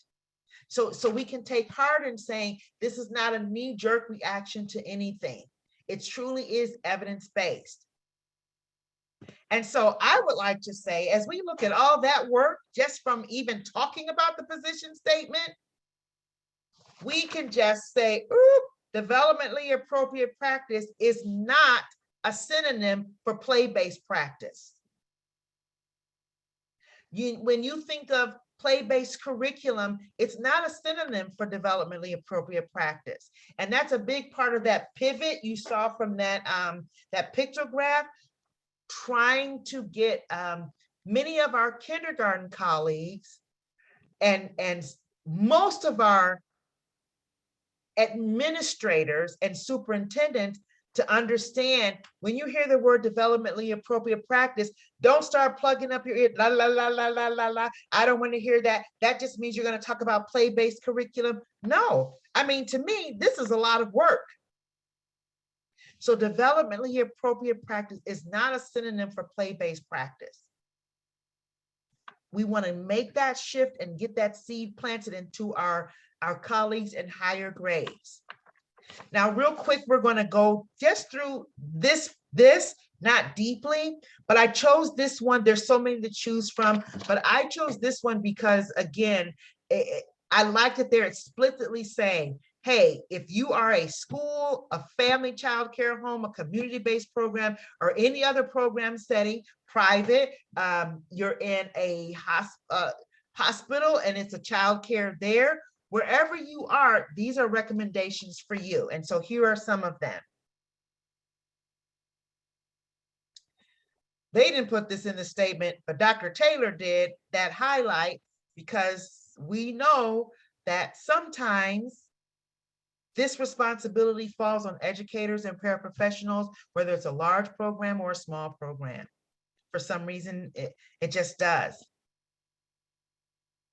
So we can take heart in saying, this is not a knee-jerk reaction to anything. It truly is evidence-based. And so I would like to say, as we look at all that work, just from even talking about the position statement, we can just say, oop, developmentally appropriate practice is not a synonym for play-based practice. When you think of play-based curriculum, it's not a synonym for developmentally appropriate practice. And that's a big part of that pivot you saw from that, that pictograph, trying to get many of our kindergarten colleagues and most of our administrators and superintendents to understand when you hear the word developmentally appropriate practice, don't start plugging up your ear, la, la, la, la, la, la, la. I don't want to hear that. That just means you're going to talk about play-based curriculum. No, I mean, to me, this is a lot of work. So developmentally appropriate practice is not a synonym for play-based practice. We want to make that shift and get that seed planted into our colleagues in higher grades. Now, real quick, we're going to go just through this, not deeply, but I chose this one. There's so many to choose from, but I chose this one because, again, I like that they're explicitly saying, hey, if you are a school, a family child care home, a community-based program, or any other program setting, private, you're in a hospital and it's a child care there, wherever you are, these are recommendations for you. And so here are some of them. They didn't put this in the statement, but Dr. Taylor did, that highlight, because we know that sometimes this responsibility falls on educators and paraprofessionals, whether it's a large program or a small program. For some reason, it just does.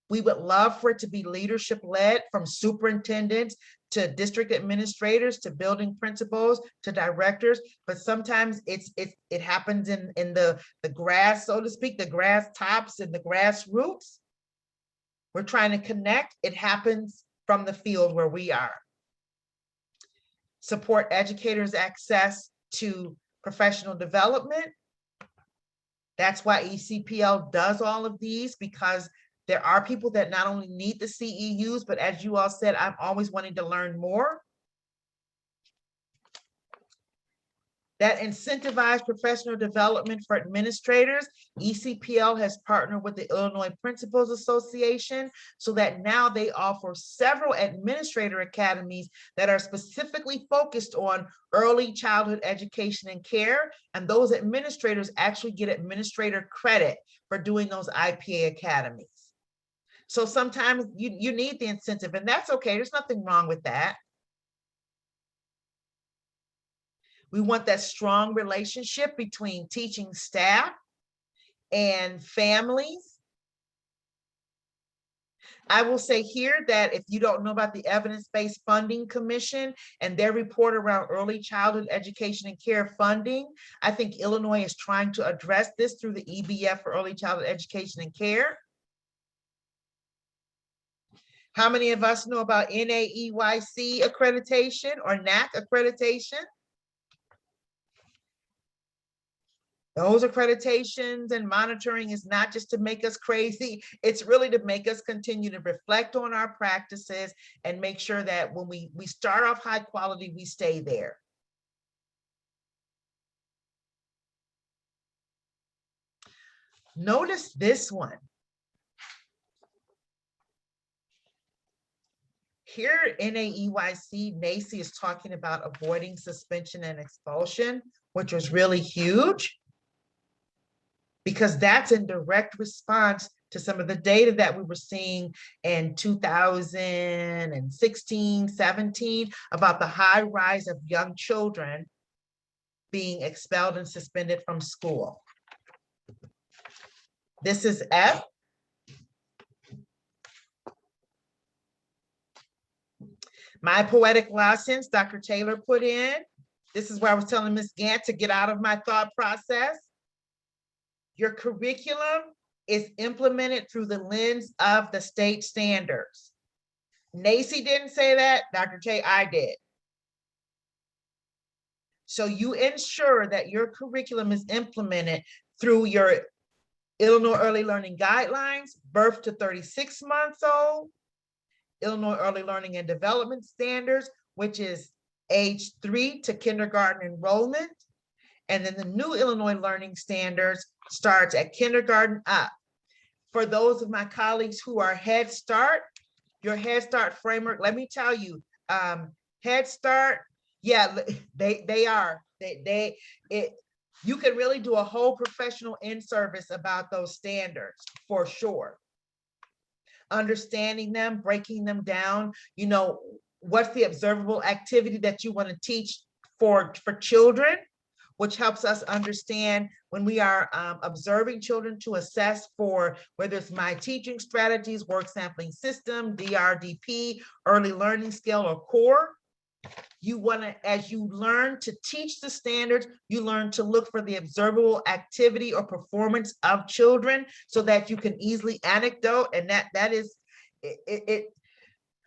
We would love for it to be leadership led, from superintendents to district administrators to building principals to directors, but sometimes it happens in the grass, so to speak, the grass tops and the grassroots. We're trying to connect. It happens from the field where we are. Support educators' access to professional development. That's why ECPL does all of these, because there are people that not only need the CEUs, but as you all said, I'm always wanting to learn more. That incentivize professional development for administrators. ECPL has partnered with the Illinois Principals Association so that now they offer several administrator academies that are specifically focused on early childhood education and care. And those administrators actually get administrator credit for doing those IPA academies. So sometimes you need the incentive, and that's okay. There's nothing wrong with that. We want that strong relationship between teaching staff and families. I will say here that if you don't know about the Evidence-Based Funding Commission and their report around early childhood education and care funding, I think Illinois is trying to address this through the EBF for early childhood education and care. How many of us know about NAEYC accreditation or NAC accreditation? Those accreditations and monitoring is not just to make us crazy, it's really to make us continue to reflect on our practices and make sure that when we start off high quality, we stay there. Notice this one. Here, NAEYC, NACE is talking about avoiding suspension and expulsion, which was really huge, because that's in direct response to some of the data that we were seeing in 2016, 17, about the high rise of young children being expelled and suspended from school. This is F. My poetic license, Dr. Taylor put in. This is where I was telling Ms. Gant to get out of my thought process. Your curriculum is implemented through the lens of the state standards. NACE didn't say that, Dr. Taylor, I did. So you ensure that your curriculum is implemented through your Illinois Early Learning Guidelines, birth to 36 months old, Illinois Early Learning and Development Standards, which is age 3 to kindergarten enrollment. And then the new Illinois Learning Standards starts at kindergarten up. For those of my colleagues who are Head Start, your Head Start framework, let me tell you, Head Start, yeah, they are. You can really do a whole professional in-service about those standards for sure. Understanding them, breaking them down, you know, what's the observable activity that you want to teach for children, which helps us understand when we are observing children to assess for whether it's my teaching strategies, work sampling system, DRDP, early learning scale, or core. You want to, as you learn to teach the standards, you learn to look for the observable activity or performance of children so that you can easily anecdote. And that is,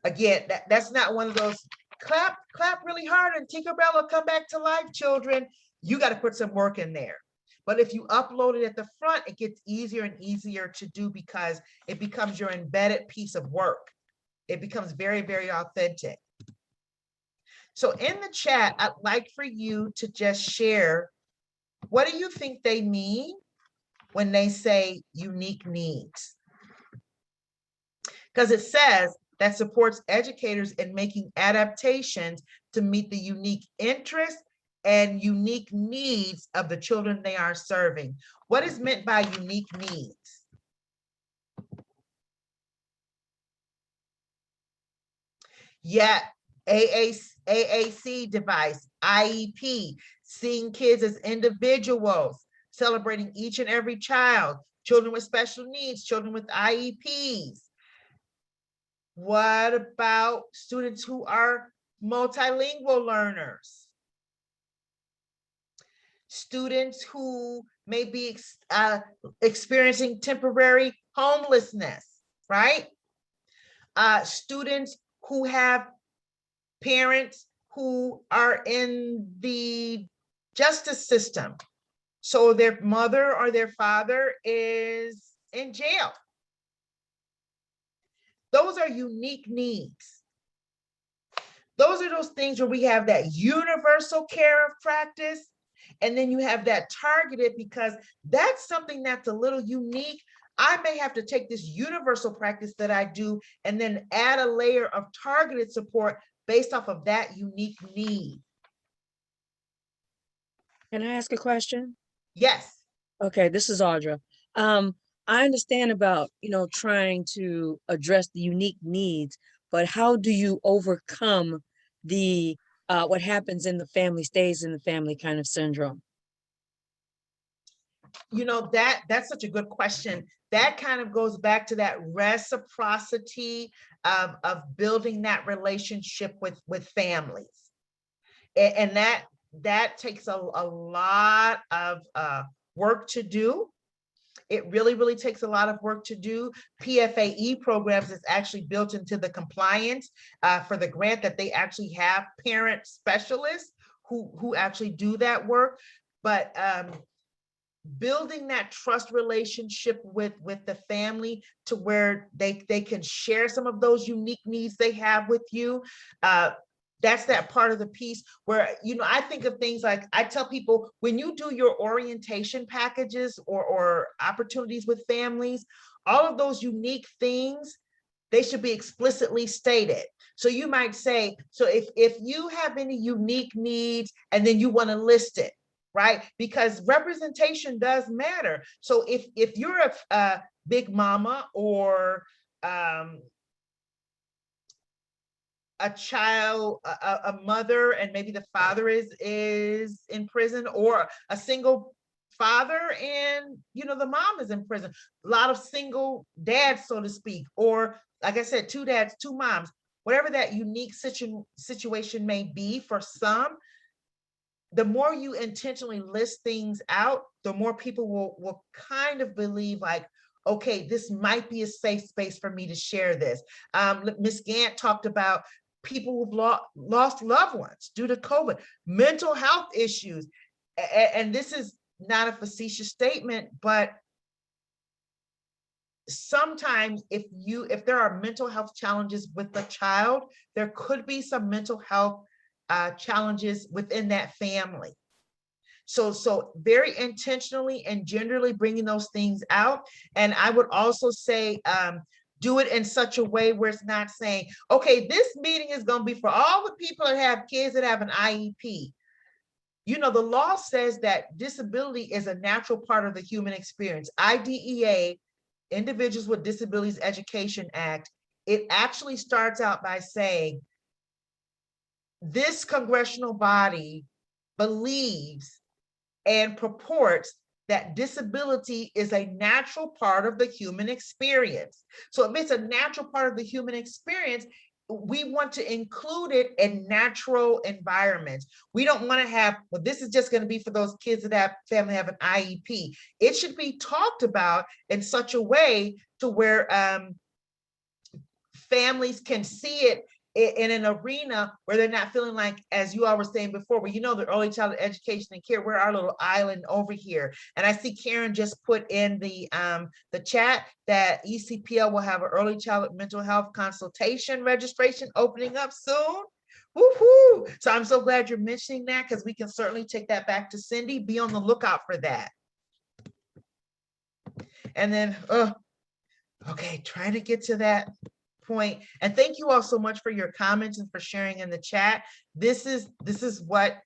again, that's not one of those clap really hard and Tinkerbell will come back to life, children. You got to put some work in there. But if you upload it at the front, it gets easier and easier to do because it becomes your embedded piece of work. It becomes very, very authentic. So in the chat, I'd like for you to just share, what do you think they mean when they say unique needs? Because it says that supports educators in making adaptations to meet the unique interests and unique needs of the children they are serving. What is meant by unique needs? Yeah, AAC device, IEP, seeing kids as individuals, celebrating each and every child, children with special needs, children with IEPs. What about students who are multilingual learners? Students who may be experiencing temporary homelessness, right? Students who have parents who are in the justice system. So their mother or their father is in jail. Those are unique needs. Those are those things where we have that universal care of practice, and then you have that targeted, because that's something that's a little unique. I may have to take this universal practice that I do and then add a layer of targeted support based off of that unique need. Can I ask a question? Yes. Okay, this is Audra. I understand about, trying to address the unique needs, but how do you overcome the what happens in the family stays in the family kind of syndrome? That's such a good question. That kind of goes back to that reciprocity of building that relationship with families. And that takes a lot of work to do. It really, really takes a lot of work to do. PFAE programs is actually built into the compliance for the grant, that they actually have parent specialists who actually do that work. But building that trust relationship with the family to where they can share some of those unique needs they have with you. That's that part of the piece where, I think of things like, I tell people, when you do your orientation packages or opportunities with families, all of those unique things, they should be explicitly stated. So you might say, so if you have any unique needs, and then you want to list it, right? Because representation does matter. So if you're a big mama or a child, a mother, and maybe the father is in prison, or a single father and the mom is in prison, a lot of single dads, so to speak, or like I said, 2 dads, 2 moms, whatever that unique situation may be for some, the more you intentionally list things out, the more people will kind of believe like, okay, this might be a safe space for me to share this. Ms. Gant talked about people who've lost loved ones due to COVID, mental health issues. And this is not a facetious statement, but sometimes if there are mental health challenges with the child, there could be some mental health challenges within that family. So very intentionally and generally bringing those things out. And I would also say, do it in such a way where it's not saying, okay, this meeting is going to be for all the people that have kids that have an IEP. You know, the law says that disability is a natural part of the human experience. IDEA, Individuals with Disabilities Education Act, it actually starts out by saying, this congressional body believes and purports that disability is a natural part of the human experience. So if it's a natural part of the human experience, we want to include it in natural environments. We don't want to have, well, this is just going to be for those kids that have family have an IEP. It should be talked about in such a way to where families can see it in an arena where they're not feeling like, as you all were saying before, well, you know, the early childhood education and care, we're our little island over here. And I see Karen just put in the chat that ECPL will have an early childhood mental health consultation registration opening up soon. Woohoo! So I'm so glad you're mentioning that, because we can certainly take that back to Cindy. Be on the lookout for that. And then, okay, trying to get to that point. And thank you all so much for your comments and for sharing in the chat. This is what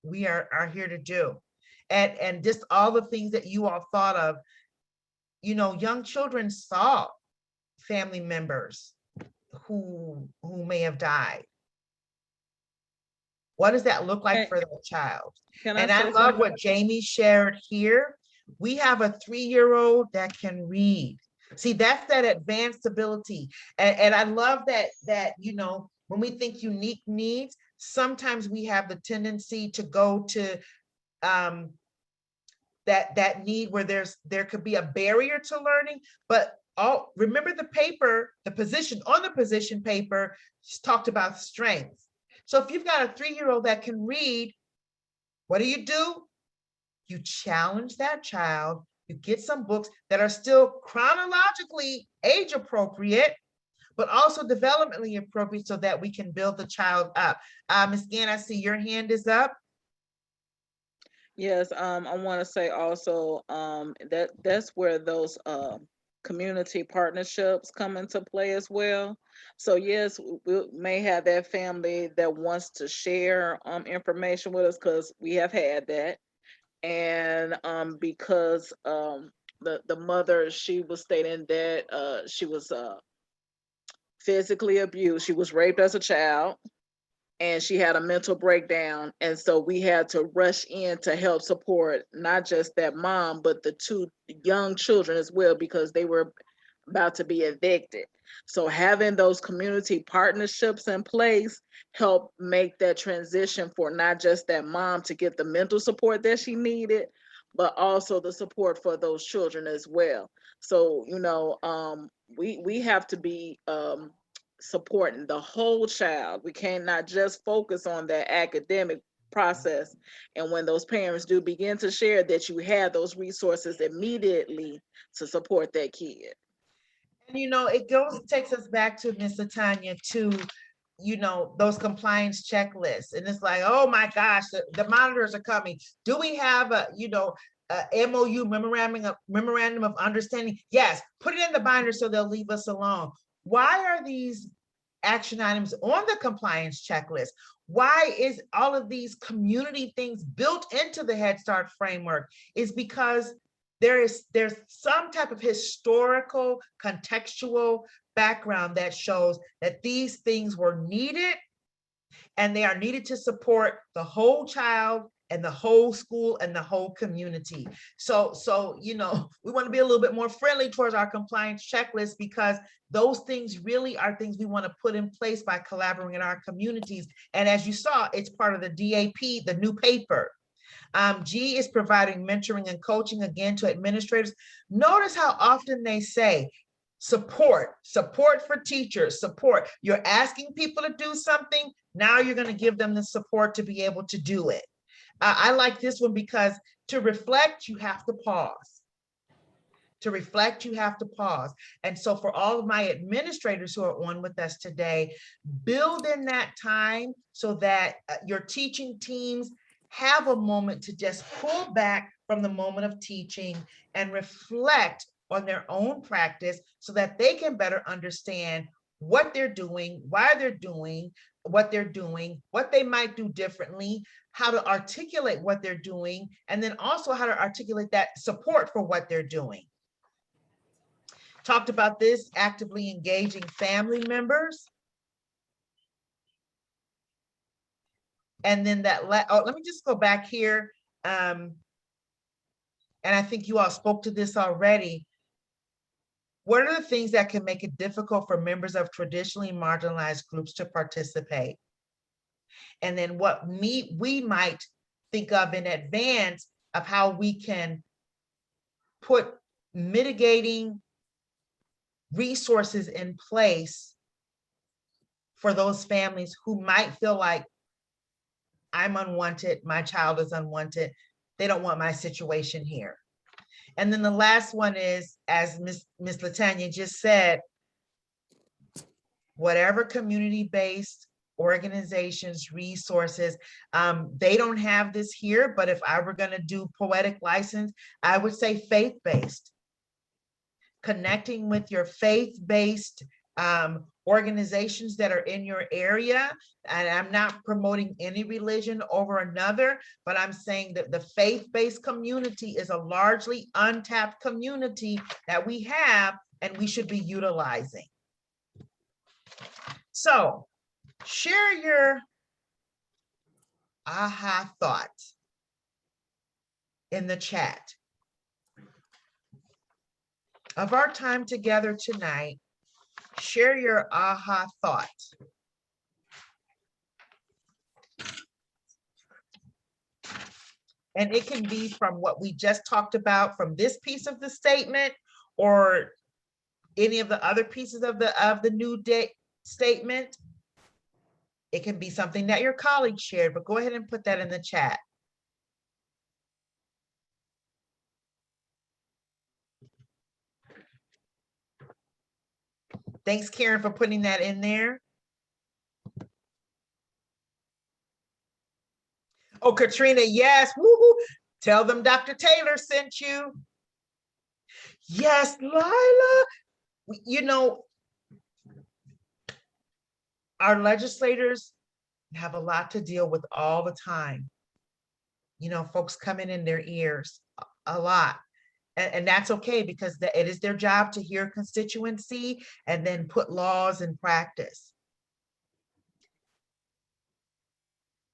we are here to do. And just all the things that you all thought of. You know, young children saw family members who may have died. What does that look like for the child? And I love what Jamie shared here. We have a 3-year-old that can read. See, that's that advanced ability. And I love that, you know, when we think unique needs, sometimes we have the tendency to go to that need where there could be a barrier to learning. But remember the paper, the position paper talked about strengths. So if you've got a 3-year-old that can read, what do? You challenge that child. You get some books that are still chronologically age appropriate, but also developmentally appropriate so that we can build the child up. Ms. Gann, I see your hand is up. Yes, I want to say also that's where those community partnerships come into play as well. So yes, we may have that family that wants to share information with us, because we have had that. And because the mother, she was stating that she was physically abused. She was raped as a child, and she had a mental breakdown. And so we had to rush in to help support not just that mom, but the 2 young children as well, because they were about to be evicted. So having those community partnerships in place help make that transition for not just that mom to get the mental support that she needed, but also the support for those children as well. So, you know, we have to be supporting the whole child. We can't not just focus on that academic process. And when those parents do begin to share, that you have those resources immediately to support that kid. And you know, takes us back to Ms. Latanya, to, you know, those compliance checklists. And it's like, oh my gosh, the monitors are coming. Do we have a, you know, a MOU, memorandum of understanding? Yes, put it in the binder so they'll leave us alone. Why are these action items on the compliance checklist? Why is all of these community things built into the Head Start framework? Is because there's some type of historical, contextual background that shows that these things were needed, and they are needed to support the whole child and the whole school and the whole community. So you know, we want to be a little bit more friendly towards our compliance checklist, because those things really are things we want to put in place by collaborating in our communities. And as you saw, it's part of the DAP, the new paper. G is providing mentoring and coaching, again, to administrators. Notice how often they say support for teachers, support. You're asking people to do something, now you're going to give them the support to be able to do it. I like this one because To reflect, you have to pause. To reflect, you have to pause. And so for all of my administrators who are on with us today, build in that time so that your teaching teams have a moment to just pull back from the moment of teaching and reflect on their own practice so that they can better understand what they're doing, why they're doing what they're doing, what they might do differently, how to articulate what they're doing, and then also how to articulate that support for what they're doing. Talked about this, actively engaging family members. And then that, let me just go back here. And I think you all spoke to this already. What are the things that can make it difficult for members of traditionally marginalized groups to participate? And then what we might think of in advance of how we can put mitigating resources in place for those families who might feel like, I'm unwanted, my child is unwanted, they don't want my situation here. And then the last one is, as Ms. Latanya just said, whatever community-based organizations, resources, they don't have this here, but if I were gonna do poetic license, I would say faith-based. Connecting with your faith-based organizations that are in your area. And I'm not promoting any religion over another, but I'm saying that the faith-based community is a largely untapped community that we have and we should be utilizing. So share your aha thoughts in the chat. Of our time together tonight, share your aha thoughts. And it can be from what we just talked about from this piece of the statement or any of the other pieces of the new day statement. It can be something that your colleague shared, but go ahead and put that in the chat. Thanks, Karen, for putting that in there. Oh, Katrina, yes, woohoo. Tell them Dr. Taylor sent you. Yes, Lila. You know, our legislators have a lot to deal with all the time. You know, folks coming in their ears a lot. And that's okay because it is their job to hear constituency and then put laws in practice.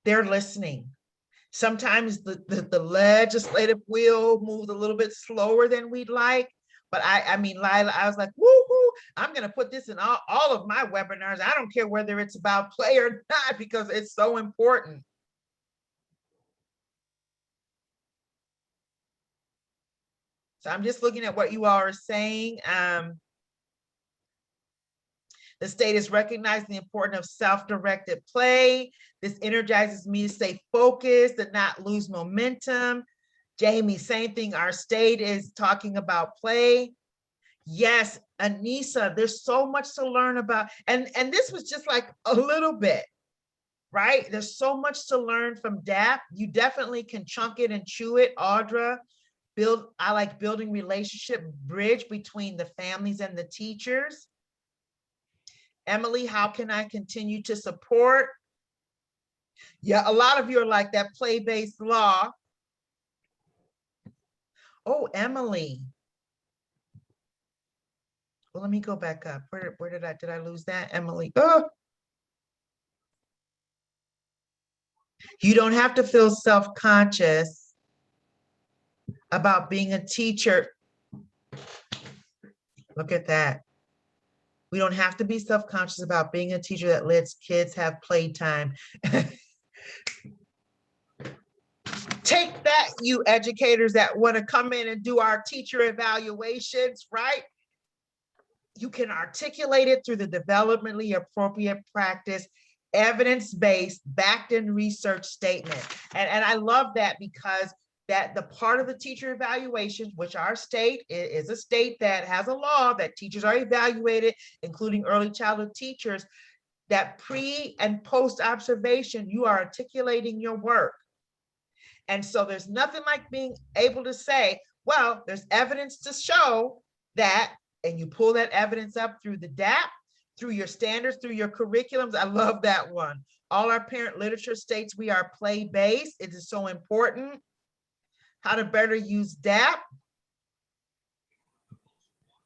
They're listening. Sometimes the legislative wheel moves a little bit slower than we'd like. But I mean, Lila, I was like, woo-hoo, I'm gonna put this in all of my webinars. I don't care whether it's about play or not because it's so important. So I'm just looking at what you all are saying. The state is recognizing the importance of self-directed play. This energizes me to stay focused and not lose momentum. Jamie, same thing. Our state is talking about play. Yes, Anissa, there's so much to learn about. And this was just like a little bit, right? There's so much to learn from DAP. You definitely can chunk it and chew it, Audra. I like building relationship bridge between the families and the teachers. Emily, how can I continue to support? Yeah, a lot of you are like that play-based law. Oh, Emily. Well, let me go back up. Where did I lose that? Emily. Oh. You don't have to feel self-conscious about being a teacher. Look at that. We don't have to be self-conscious about being a teacher that lets kids have playtime. Take that, you educators that want to come in and do our teacher evaluations, right? You can articulate it through the developmentally appropriate practice, evidence-based, backed in research statement. And I love that because that the part of the teacher evaluations, which our state is a state that has a law that teachers are evaluated, including early childhood teachers, that pre and post observation, you are articulating your work. And so there's nothing like being able to say, well, there's evidence to show that, and you pull that evidence up through the DAP, through your standards, through your curriculums. I love that one. All our parent literature states we are play-based. It is so important. How to better use DAP.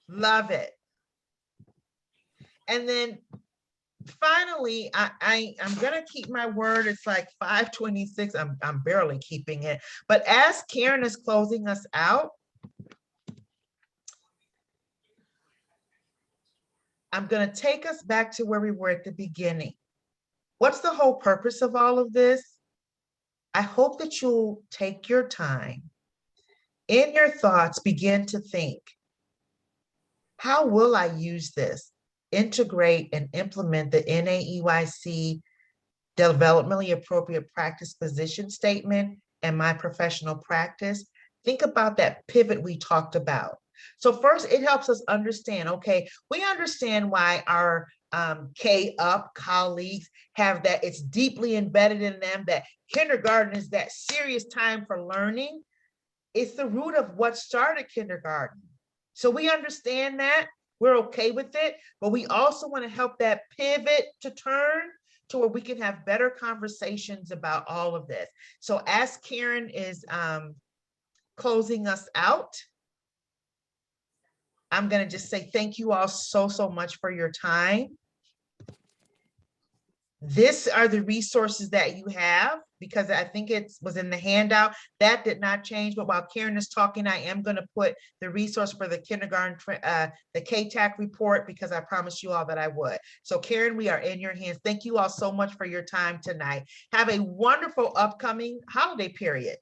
Love it. And then finally, I'm gonna keep my word. It's like 5:26. I'm barely keeping it. But as Karen is closing us out, I'm gonna take us back to where we were at the beginning. What's the whole purpose of all of this? I hope that you'll take your time, in your thoughts, begin to think, how will I use this? Integrate and implement the NAEYC developmentally appropriate practice position statement and my professional practice. Think about that pivot we talked about. So first, it helps us understand, okay, we understand why our K-up colleagues have that, it's deeply embedded in them, that kindergarten is that serious time for learning. It's the root of what started kindergarten. So we understand that, we're okay with it, but we also want to help that pivot to turn to where we can have better conversations about all of this. So as Karen is closing us out, I'm going to just say thank you all so much for your time. These are the resources that you have, because I think it was in the handout. That did not change, but while Karen is talking, I am going to put the resource for the kindergarten, the KTAC report, because I promised you all that I would. So Karen, we are in your hands. Thank you all so much for your time tonight. Have a wonderful upcoming holiday period.